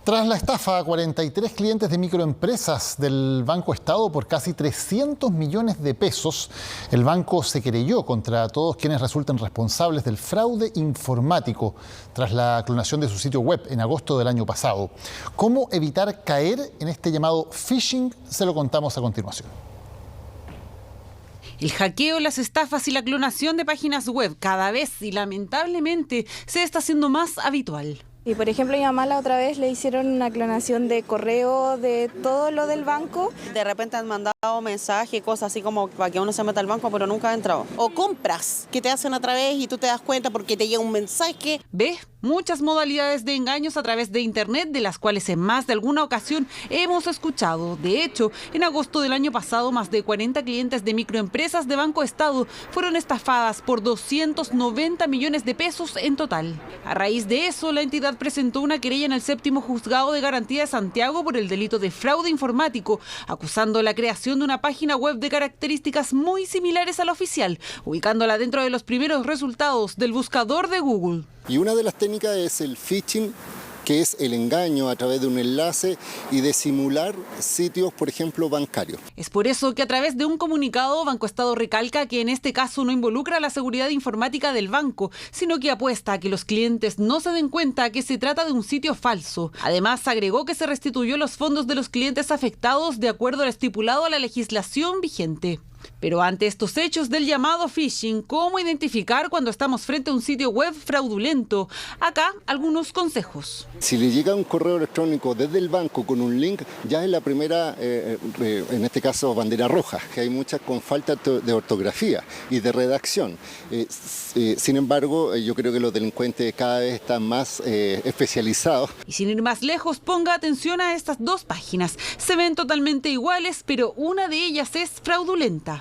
Tras la estafa a 43 clientes de microempresas del Banco Estado por casi 300 millones de pesos, el banco se querelló contra todos quienes resulten responsables del fraude informático tras la clonación de su sitio web en agosto del año pasado. ¿Cómo evitar caer en este llamado phishing? Se lo contamos a continuación. El hackeo, las estafas y la clonación de páginas web cada vez y lamentablemente se está haciendo más habitual. Y por ejemplo, a mi mamá la otra vez le hicieron una clonación de correo de todo lo del banco. De repente han mandado mensajes, cosas así como para que uno se meta al banco, pero nunca ha entrado. O compras que te hacen a través y tú te das cuenta porque te llega un mensaje. ¿Ves? Muchas modalidades de engaños a través de Internet, de las cuales en más de alguna ocasión hemos escuchado. De hecho, en agosto del año pasado, más de 40 clientes de microempresas de Banco Estado fueron estafadas por 290 millones de pesos en total. A raíz de eso, la entidad presentó una querella en el 7º Juzgado de Garantía de Santiago por el delito de fraude informático, acusando la creación de una página web de características muy similares a la oficial, ubicándola dentro de los primeros resultados del buscador de Google. Y una de las técnicas es el phishing, que es el engaño a través de un enlace y de simular sitios, por ejemplo, bancarios. Es por eso que a través de un comunicado, Banco Estado recalca que en este caso no involucra la seguridad informática del banco, sino que apuesta a que los clientes no se den cuenta que se trata de un sitio falso. Además, agregó que se restituyó los fondos de los clientes afectados de acuerdo al estipulado a la legislación vigente. Pero ante estos hechos del llamado phishing, ¿cómo identificar cuando estamos frente a un sitio web fraudulento? Acá algunos consejos. Si le llega un correo electrónico desde el banco con un link, ya es la primera, en este caso, bandera roja, que hay muchas con falta de ortografía y de redacción. Sin embargo, yo creo que los delincuentes cada vez están más especializados. Y sin ir más lejos, ponga atención a estas dos páginas. Se ven totalmente iguales, pero una de ellas es fraudulenta.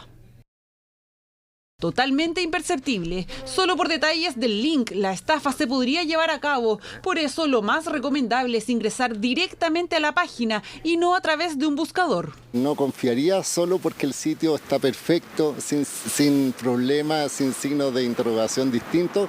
Totalmente imperceptible. Solo por detalles del link la estafa se podría llevar a cabo. Por eso lo más recomendable es ingresar directamente a la página y no a través de un buscador. No confiaría solo porque el sitio está perfecto, sin problemas, sin signos de interrogación distintos.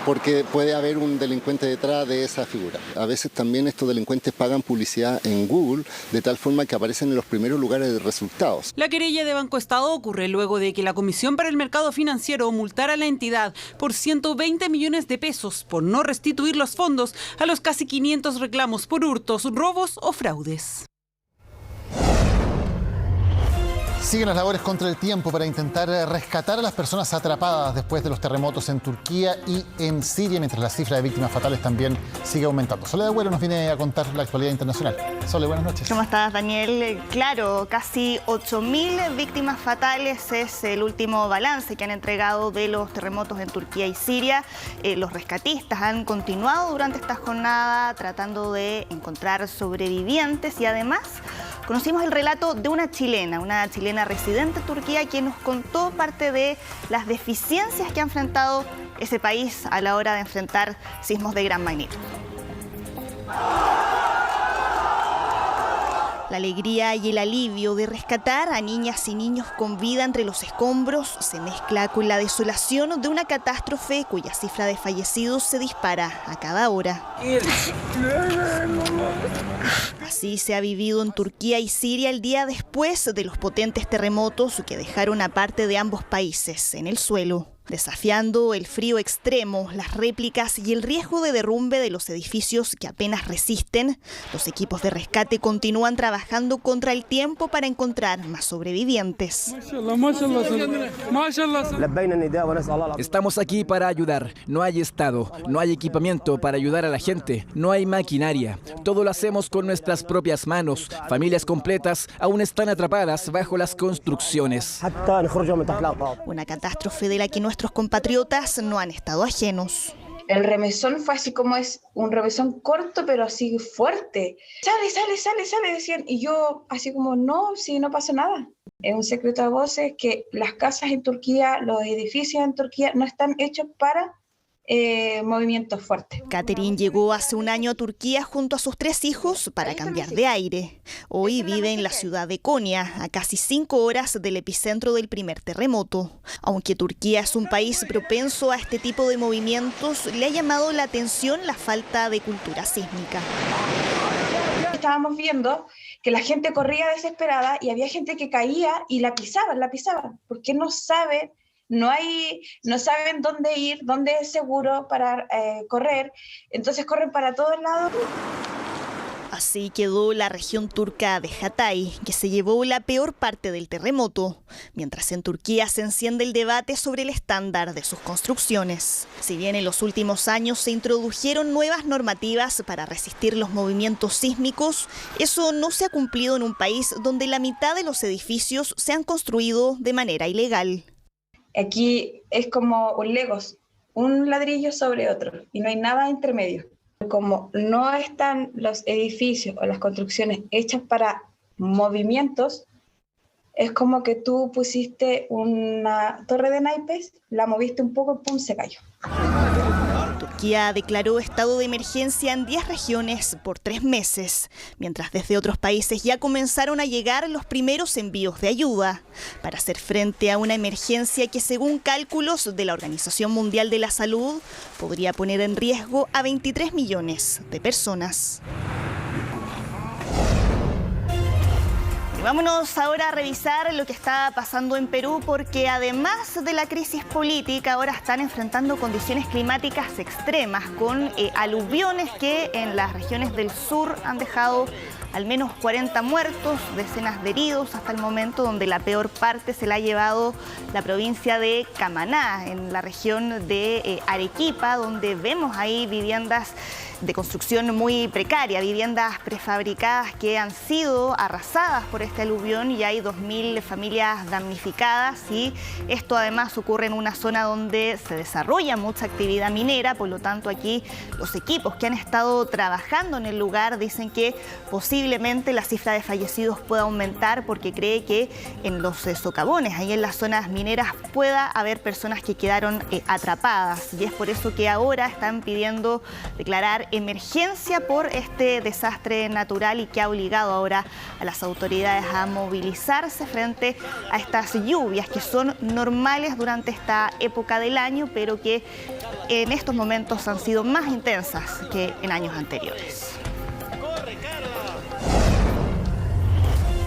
porque puede haber un delincuente detrás de esa figura. A veces también estos delincuentes pagan publicidad en Google de tal forma que aparecen en los primeros lugares de resultados. La querella de Banco Estado ocurre luego de que la Comisión para el Mercado Financiero multara a la entidad por 120 millones de pesos por no restituir los fondos a los casi 500 reclamos por hurtos, robos o fraudes. Siguen las labores contra el tiempo para intentar rescatar a las personas atrapadas después de los terremotos en Turquía y en Siria, mientras la cifra de víctimas fatales también sigue aumentando. Soledad Agüero nos viene a contar la actualidad internacional. Sole, buenas noches. ¿Cómo estás, Daniel? Claro, casi 8.000 víctimas fatales es el último balance que han entregado de los terremotos en Turquía y Siria. Los rescatistas han continuado durante esta jornada tratando de encontrar sobrevivientes y además conocimos el relato de una chilena residente en Turquía, quien nos contó parte de las deficiencias que ha enfrentado ese país a la hora de enfrentar sismos de gran magnitud. La alegría y el alivio de rescatar a niñas y niños con vida entre los escombros se mezcla con la desolación de una catástrofe cuya cifra de fallecidos se dispara a cada hora. Así se ha vivido en Turquía y Siria el día después de los potentes terremotos que dejaron a parte de ambos países en el suelo. Desafiando el frío extremo, las réplicas y el riesgo de derrumbe de los edificios que apenas resisten, los equipos de rescate continúan trabajando contra el tiempo para encontrar más sobrevivientes. Estamos aquí para ayudar. No hay Estado, no hay equipamiento para ayudar a la gente, no hay maquinaria. Todo lo hacemos con nuestras propias manos. Familias completas aún están atrapadas bajo las construcciones. Una catástrofe de la que nuestros compatriotas no han estado ajenos. El remesón fue así como es un remesón corto, pero así fuerte. Sale, decían. Y yo así como, no, si no pasa nada. Es un secreto a voces que las casas en Turquía, los edificios en Turquía no están hechos para movimientos fuertes. Catherine llegó hace un año a Turquía junto a sus 3 hijos para cambiar de aire. Hoy vive en la ciudad de Konya, a casi 5 horas del epicentro del primer terremoto. Aunque Turquía es un país propenso a este tipo de movimientos, le ha llamado la atención la falta de cultura sísmica. Estábamos viendo que la gente corría desesperada y había gente que caía y la pisaban, porque no saben dónde ir, dónde es seguro para correr, entonces corren para todos lados. Así quedó la región turca de Hatay, que se llevó la peor parte del terremoto, mientras en Turquía se enciende el debate sobre el estándar de sus construcciones. Si bien en los últimos años se introdujeron nuevas normativas para resistir los movimientos sísmicos, eso no se ha cumplido en un país donde la mitad de los edificios se han construido de manera ilegal. Aquí es como un Legos, un ladrillo sobre otro, y no hay nada intermedio. Como no están los edificios o las construcciones hechas para movimientos, es como que tú pusiste una torre de naipes, la moviste un poco, ¡pum!, se cayó. Turquía declaró estado de emergencia en 10 regiones por 3 meses, mientras desde otros países ya comenzaron a llegar los primeros envíos de ayuda para hacer frente a una emergencia que, según cálculos de la Organización Mundial de la Salud, podría poner en riesgo a 23 millones de personas. Y vámonos ahora a revisar lo que está pasando en Perú, porque además de la crisis política, ahora están enfrentando condiciones climáticas extremas, con aluviones que en las regiones del sur han dejado al menos 40 muertos, decenas de heridos hasta el momento, donde la peor parte se la ha llevado la provincia de Camaná, en la región de Arequipa, donde vemos ahí viviendas de construcción muy precaria, viviendas prefabricadas que han sido arrasadas por este aluvión, y hay 2.000 familias damnificadas, y esto además ocurre en una zona donde se desarrolla mucha actividad minera. Por lo tanto, aquí los equipos que han estado trabajando en el lugar dicen que posiblemente la cifra de fallecidos pueda aumentar, porque cree que en los socavones, ahí en las zonas mineras, pueda haber personas que quedaron atrapadas, y es por eso que ahora están pidiendo declarar emergencia por este desastre natural y que ha obligado ahora a las autoridades a movilizarse frente a estas lluvias que son normales durante esta época del año, pero que en estos momentos han sido más intensas que en años anteriores.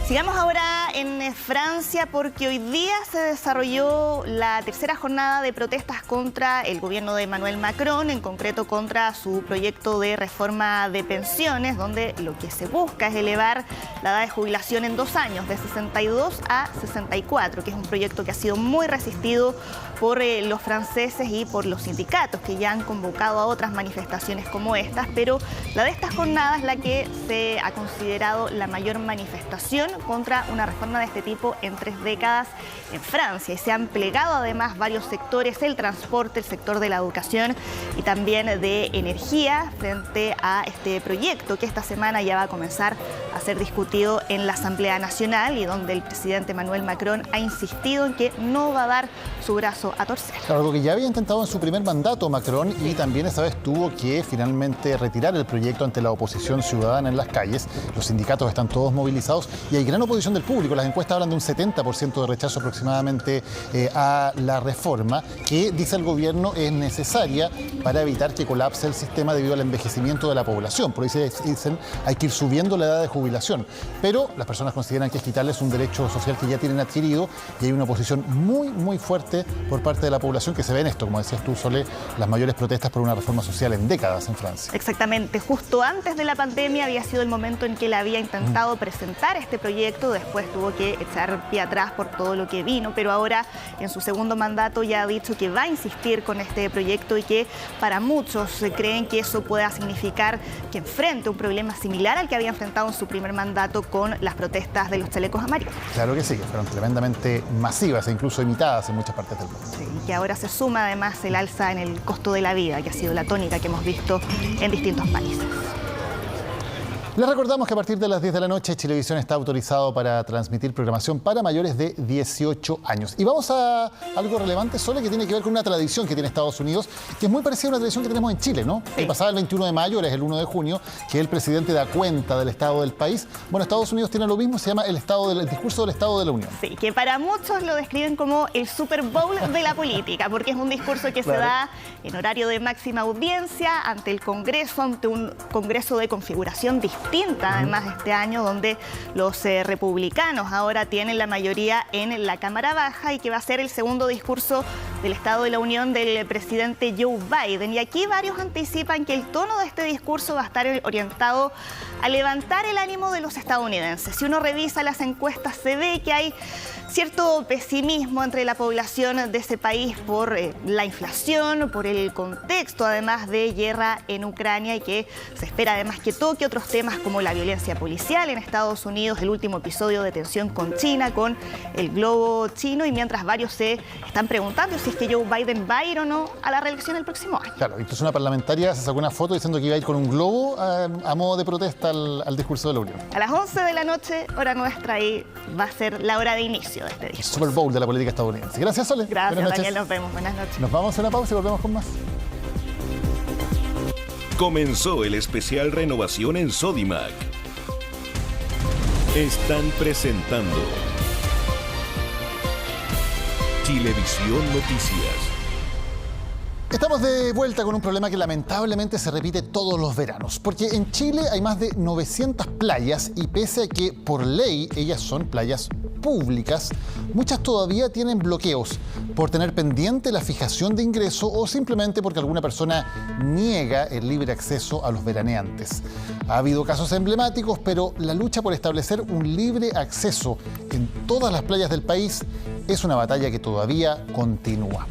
Sigamos ahora en Francia porque hoy día se desarrolló la tercera jornada de protestas contra el gobierno de Emmanuel Macron, en concreto contra su proyecto de reforma de pensiones, donde lo que se busca es elevar la edad de jubilación en 2 años, de 62 a 64, que es un proyecto que ha sido muy resistido por los franceses y por los sindicatos, que ya han convocado a otras manifestaciones como estas, pero la de estas jornadas es la que se ha considerado la mayor manifestación contra una reforma de este tipo en 3 décadas en Francia. Y se han plegado además varios sectores, el transporte, el sector de la educación y también de energía, frente a este proyecto que esta semana ya va a comenzar a ser discutido en la Asamblea Nacional y donde el presidente Emmanuel Macron ha insistido en que no va a dar su brazo a torcer. Algo que ya había intentado en su primer mandato Macron y también esta vez tuvo que finalmente retirar el proyecto ante la oposición ciudadana en las calles. Los sindicatos están todos movilizados y hay gran oposición del público. Las encuestas hablan de un 70% de rechazo aproximadamente a la reforma que, dice el gobierno, es necesaria para evitar que colapse el sistema debido al envejecimiento de la población. Por eso dicen hay que ir subiendo la edad de jubilación. Pero las personas consideran que es quitarles un derecho social que ya tienen adquirido y hay una oposición muy fuerte por parte de la población que se ve en esto, como decías tú, Sole, las mayores protestas por una reforma social en décadas en Francia. Exactamente. Justo antes de la pandemia había sido el momento en que él había intentado presentar este proyecto, después tuvo que echar pie atrás por todo lo que vino, pero ahora en su segundo mandato ya ha dicho que va a insistir con este proyecto y que para muchos creen que eso pueda significar que enfrente un problema similar al que había enfrentado en su primer mandato con las protestas de los chalecos amarillos. Claro que sí, que fueron tremendamente masivas e incluso imitadas en muchas partes del mundo. Sí, y que ahora se suma además el alza en el costo de la vida, que ha sido la tónica que hemos visto en distintos países. Les recordamos que a partir de las 10 de la noche Chilevisión está autorizado para transmitir programación para mayores de 18 años. Y vamos a algo relevante, Sole, que tiene que ver con una tradición que tiene Estados Unidos, que es muy parecida a una tradición que tenemos en Chile, ¿no? Sí. Pasaba el 21 de mayo, ahora es el 1 de junio, que el presidente da cuenta del estado del país. Bueno, Estados Unidos tiene lo mismo, se llama el discurso del Estado de la Unión. Sí, que para muchos lo describen como el Super Bowl de la política, porque es un discurso que se da en horario de máxima audiencia ante el Congreso, ante un Congreso de configuración distinta además este año, donde los republicanos ahora tienen la mayoría en la Cámara Baja y que va a ser el segundo discurso del Estado de la Unión del presidente Joe Biden. Y aquí varios anticipan que el tono de este discurso va a estar orientado a levantar el ánimo de los estadounidenses. Si uno revisa las encuestas se ve que hay cierto pesimismo entre la población de ese país por la inflación, por el contexto además de guerra en Ucrania y que se espera además que toque otros temas como la violencia policial en Estados Unidos, el último episodio de tensión con China, con el globo chino, y mientras varios se están preguntando si es que Joe Biden va a ir o no a la reelección el próximo año. Claro, incluso una parlamentaria se sacó una foto diciendo que iba a ir con un globo a modo de protesta al discurso de la Unión. A las 11 de la noche, hora nuestra, ahí va a ser la hora de inicio de este discurso. Super Bowl de la política estadounidense. Gracias, Sole. Gracias, Daniel. Nos vemos. Buenas noches. Nos vamos a una pausa y volvemos con más. Comenzó el especial Renovación en Sodimac. Están presentando Chilevisión Noticias. Estamos de vuelta con un problema que lamentablemente se repite todos los veranos, porque en Chile hay más de 900 playas y pese a que por ley ellas son playas públicas, muchas todavía tienen bloqueos por tener pendiente la fijación de ingreso o simplemente porque alguna persona niega el libre acceso a los veraneantes. Ha habido casos emblemáticos, pero la lucha por establecer un libre acceso en todas las playas del país es una batalla que todavía continúa.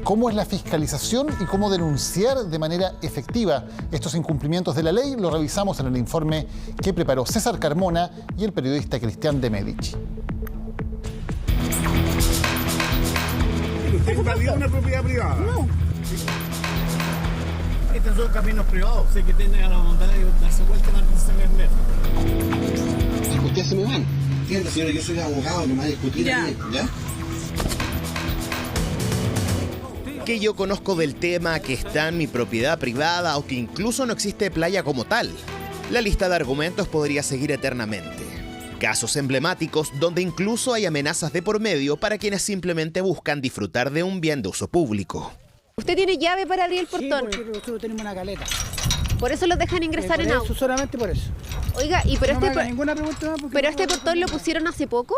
¿Cómo es la fiscalización y cómo denunciar de manera efectiva estos incumplimientos de la ley? Lo revisamos en el informe que preparó César Carmona y el periodista Cristian de Medici. ¿Usted invadió una propiedad privada? No. Estos son caminos privados. Sé que tienen a la bondad de darse vuelta antes de se me Ustedes se me van. Entienda, señora, yo soy abogado, no me voy a discutir aquí, ¿ya? Que yo conozco del tema, que está en mi propiedad privada o que incluso no existe playa como tal. La lista de argumentos podría seguir eternamente. Casos emblemáticos donde incluso hay amenazas de por medio para quienes simplemente buscan disfrutar de un bien de uso público. ¿Usted tiene llave para abrir el portón? Sí, porque nosotros tenemos una caleta. ¿Por eso los dejan ingresar en auto? Solamente por eso. Oiga, ¿y pero no ninguna pregunta más pero este portón lo pusieron hace poco?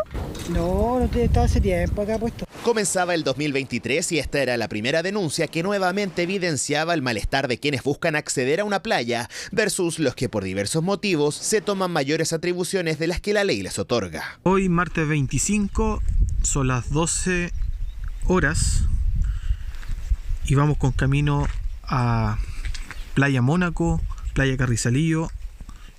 No está hace tiempo acá puesto. Comenzaba el 2023 y esta era la primera denuncia que nuevamente evidenciaba el malestar de quienes buscan acceder a una playa versus los que por diversos motivos se toman mayores atribuciones de las que la ley les otorga. Hoy, martes 25, son las 12 horas y vamos con camino a Playa Mónaco, Playa Carrizalillo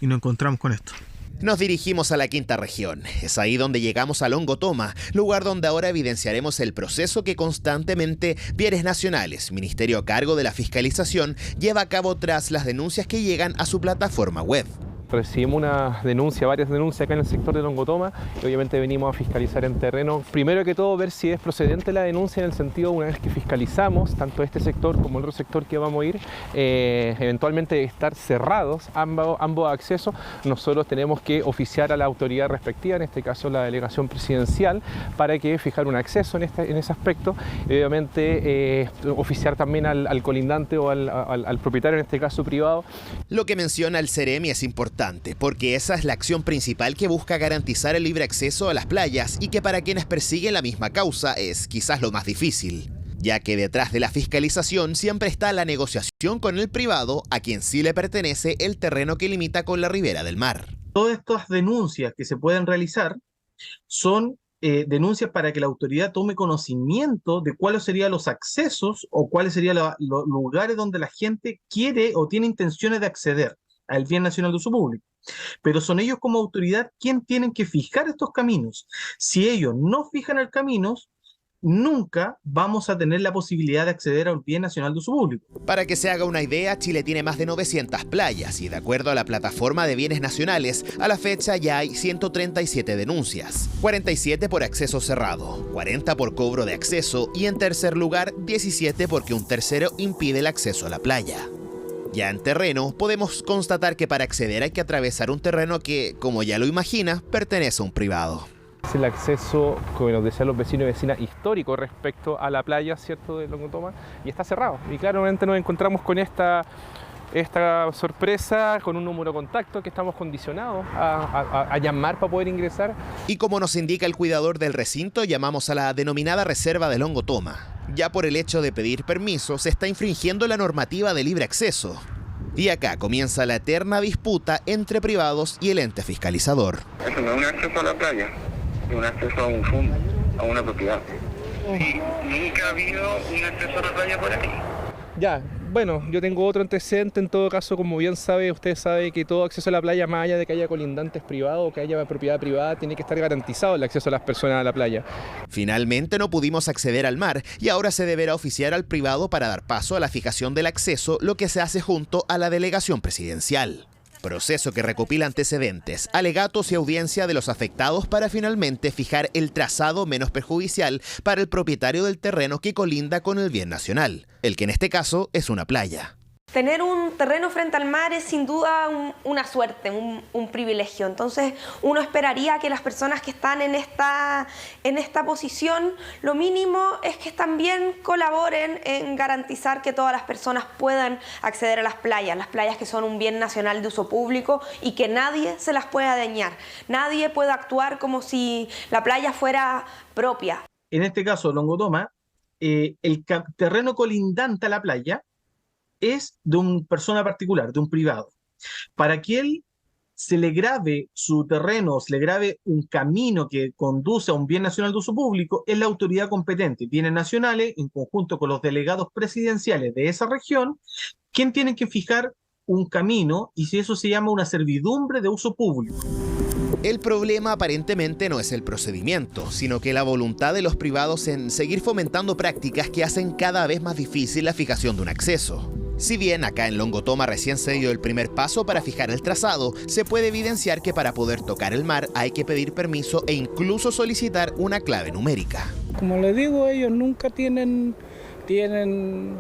y nos encontramos con esto. Nos dirigimos a la quinta región. Es ahí donde llegamos a Longotoma, lugar donde ahora evidenciaremos el proceso que constantemente Bienes Nacionales, ministerio a cargo de la fiscalización, lleva a cabo tras las denuncias que llegan a su plataforma web. Recibimos varias denuncias acá en el sector de Longotoma y obviamente venimos a fiscalizar en terreno. Primero que todo, ver si es procedente la denuncia en el sentido, una vez que fiscalizamos tanto este sector como el otro sector que vamos a ir, eventualmente estar cerrados ambos accesos, nosotros tenemos que oficiar a la autoridad respectiva, en este caso la delegación presidencial, para que fijar un acceso en ese aspecto y obviamente oficiar también al colindante o al propietario, en este caso privado. Lo que menciona el Ceremi es importante, porque esa es la acción principal que busca garantizar el libre acceso a las playas y que para quienes persiguen la misma causa es quizás lo más difícil, ya que detrás de la fiscalización siempre está la negociación con el privado a quien sí le pertenece el terreno que limita con la ribera del mar. Todas estas denuncias que se pueden realizar son denuncias para que la autoridad tome conocimiento de cuáles serían los accesos o cuáles serían los lugares donde la gente quiere o tiene intenciones de acceder al bien nacional de uso público. Pero son ellos como autoridad quienes tienen que fijar estos caminos. Si ellos no fijan el camino, nunca vamos a tener la posibilidad de acceder a un bien nacional de uso público. Para que se haga una idea, Chile tiene más de 900 playas y de acuerdo a la plataforma de bienes nacionales, a la fecha ya hay 137 denuncias, 47 por acceso cerrado, 40 por cobro de acceso y en tercer lugar 17 porque un tercero impide el acceso a la playa. Ya en terreno, podemos constatar que para acceder hay que atravesar un terreno que, como ya lo imagina, pertenece a un privado. Es el acceso, como nos decían los vecinos y vecinas, histórico respecto a la playa, ¿cierto?, de Longotoma, y está cerrado. Y claramente nos encontramos con esta sorpresa, con un número de contacto que estamos condicionados a llamar para poder ingresar. Y como nos indica el cuidador del recinto, llamamos a la denominada reserva de Longotoma. Ya por el hecho de pedir permiso, se está infringiendo la normativa de libre acceso. Y acá comienza la eterna disputa entre privados y el ente fiscalizador. Eso no es un acceso a la playa, es un acceso a un fondo, a una propiedad. Sí, nunca ha habido un acceso a la playa por aquí. Ya, bueno, yo tengo otro antecedente, en todo caso, como bien usted sabe que todo acceso a la playa, más allá de que haya colindantes privados o que haya propiedad privada, tiene que estar garantizado el acceso a las personas a la playa. Finalmente no pudimos acceder al mar y ahora se deberá oficiar al privado para dar paso a la fijación del acceso, lo que se hace junto a la delegación presidencial. Proceso que recopila antecedentes, alegatos y audiencia de los afectados para finalmente fijar el trazado menos perjudicial para el propietario del terreno que colinda con el bien nacional, el que en este caso es una playa. Tener un terreno frente al mar es sin duda una suerte, un privilegio. Entonces uno esperaría que las personas que están en esta posición, lo mínimo es que también colaboren en garantizar que todas las personas puedan acceder a las playas que son un bien nacional de uso público y que nadie se las pueda dañar. Nadie puede actuar como si la playa fuera propia. En este caso, Longotoma, el terreno colindante a la playa es de una persona particular, de un privado. Para que él se le grave su terreno, se le grave un camino que conduce a un bien nacional de uso público, es la autoridad competente, bienes nacionales, en conjunto con los delegados presidenciales de esa región, quien tienen que fijar un camino y si eso se llama una servidumbre de uso público. El problema aparentemente no es el procedimiento, sino que la voluntad de los privados en seguir fomentando prácticas que hacen cada vez más difícil la fijación de un acceso. Si bien acá en Longotoma recién se dio el primer paso para fijar el trazado, se puede evidenciar que para poder tocar el mar hay que pedir permiso e incluso solicitar una clave numérica. Como les digo, ellos nunca tienen tienen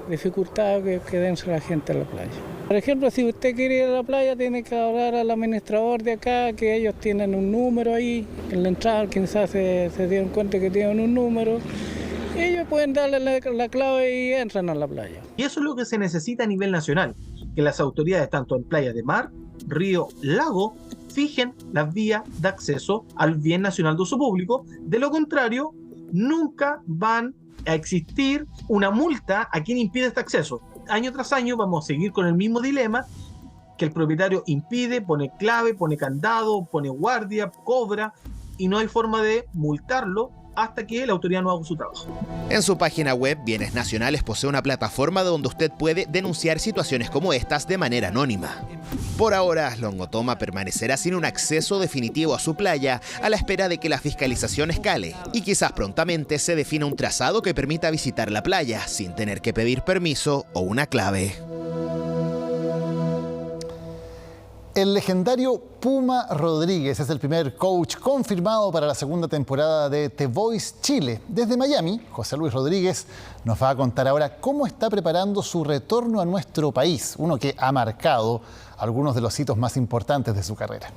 dificultad que dense la gente a la playa. Por ejemplo, si usted quiere ir a la playa, tiene que hablar al administrador de acá, que ellos tienen un número ahí, en la entrada quizás se dieron cuenta que tienen un número, ellos pueden darle la clave y entran a la playa. Y eso es lo que se necesita a nivel nacional, que las autoridades, tanto en playa de mar, río, lago, fijen las vías de acceso al bien nacional de uso público. De lo contrario, nunca van a existir una multa a quien impide este acceso. Año tras año vamos a seguir con el mismo dilema, que el propietario impide, pone clave, pone candado, pone guardia, cobra, y no hay forma de multarlo hasta que la autoridad no haga su trabajo. En su página web, Bienes Nacionales posee una plataforma donde usted puede denunciar situaciones como estas de manera anónima. Por ahora, Longotoma permanecerá sin un acceso definitivo a su playa a la espera de que la fiscalización escale y quizás prontamente se defina un trazado que permita visitar la playa sin tener que pedir permiso o una clave. El legendario Puma Rodríguez es el primer coach confirmado para la segunda temporada de The Voice Chile. Desde Miami, José Luis Rodríguez nos va a contar ahora cómo está preparando su retorno a nuestro país, uno que ha marcado algunos de los hitos más importantes de su carrera.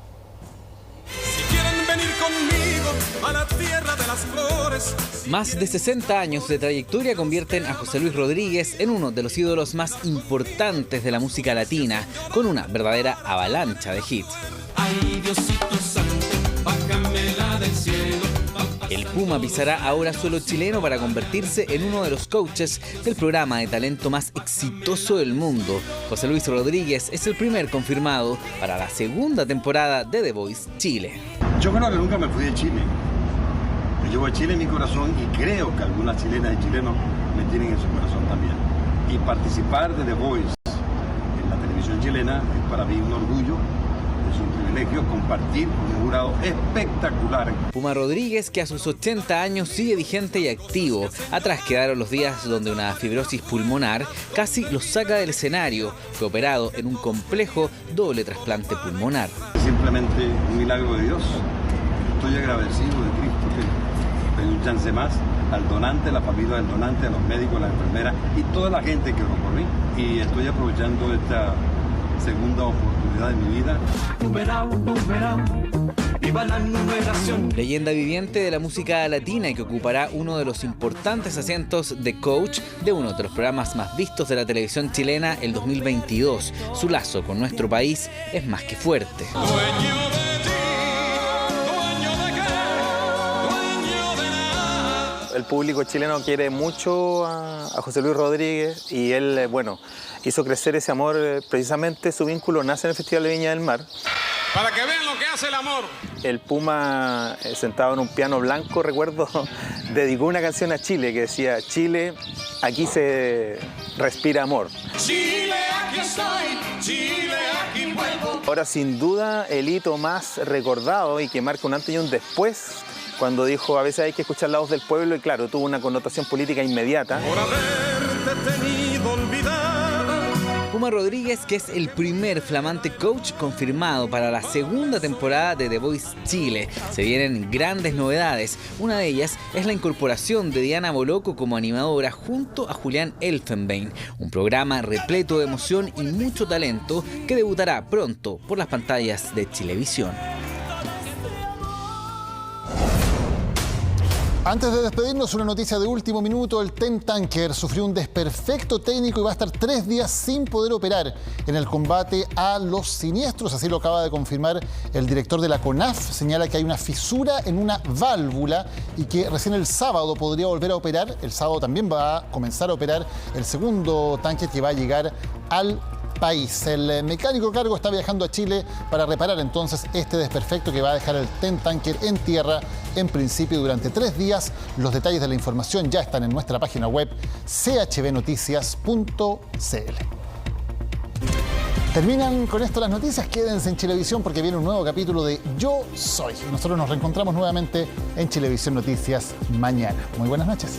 Si quieren venir conmigo a la tierra de las flores. Más de 60 años de trayectoria convierten a José Luis Rodríguez en uno de los ídolos más importantes de la música latina, con una verdadera avalancha de hits. Ay, Diosito santo, bájamela del cielo. El Puma pisará ahora suelo chileno para convertirse en uno de los coaches del programa de talento más exitoso del mundo. José Luis Rodríguez es el primer confirmado para la segunda temporada de The Voice Chile. Yo creo que nunca me fui de Chile. Yo llevo a Chile en mi corazón y creo que algunas chilenas y chilenos me tienen en su corazón también. Y participar de The Voice en la televisión chilena es para mí un orgullo. Es un privilegio compartir con un jurado espectacular. Puma Rodríguez, que a sus 80 años sigue vigente y activo. Atrás quedaron los días donde una fibrosis pulmonar casi lo saca del escenario. Fue operado en un complejo doble trasplante pulmonar. Simplemente un milagro de Dios. Estoy agradecido de Cristo que me dio un chance más, al donante, la familia del donante, a los médicos, a las enfermeras y toda la gente que oró por mí. Y estoy aprovechando esta segunda oportunidad de mi vida. Viva la numeración. Leyenda viviente de la música latina y que ocupará uno de los importantes asientos de coach de uno de los programas más vistos de la televisión chilena el 2022. Su lazo con nuestro país es más que fuerte. El público chileno quiere mucho a José Luis Rodríguez y él, hizo crecer ese amor. Precisamente su vínculo nace en el Festival de Viña del Mar. Para que vean lo que hace el amor. El Puma, sentado en un piano blanco, recuerdo, dedicó una canción a Chile que decía: Chile, aquí se respira amor. Chile, aquí estoy, Chile, aquí vuelvo. Ahora, sin duda, el hito más recordado y que marca un antes y un después, cuando dijo: a veces hay que escuchar la voz del pueblo, y claro, tuvo una connotación política inmediata. Por haberte tenido olvidada. Puma Rodríguez, que es el primer flamante coach confirmado para la segunda temporada de The Voice Chile. Se vienen grandes novedades. Una de ellas es la incorporación de Diana Boloco como animadora junto a Julián Elfenbein. Un programa repleto de emoción y mucho talento que debutará pronto por las pantallas de Chilevisión. Antes de despedirnos, una noticia de último minuto. El TEN Tanker sufrió un desperfecto técnico y va a estar 3 días sin poder operar en el combate a los siniestros. Así lo acaba de confirmar el director de la CONAF. Señala que hay una fisura en una válvula y que recién el sábado podría volver a operar. El sábado también va a comenzar a operar el segundo tanque que va a llegar al país. El mecánico a cargo está viajando a Chile para reparar entonces este desperfecto que va a dejar el TEN Tanker en tierra en principio durante 3 días. Los detalles de la información ya están en nuestra página web chbnoticias.cl. Terminan con esto las noticias. Quédense en Chilevisión porque viene un nuevo capítulo de Yo Soy. Nosotros nos reencontramos nuevamente en Chilevisión Noticias mañana. Muy buenas noches.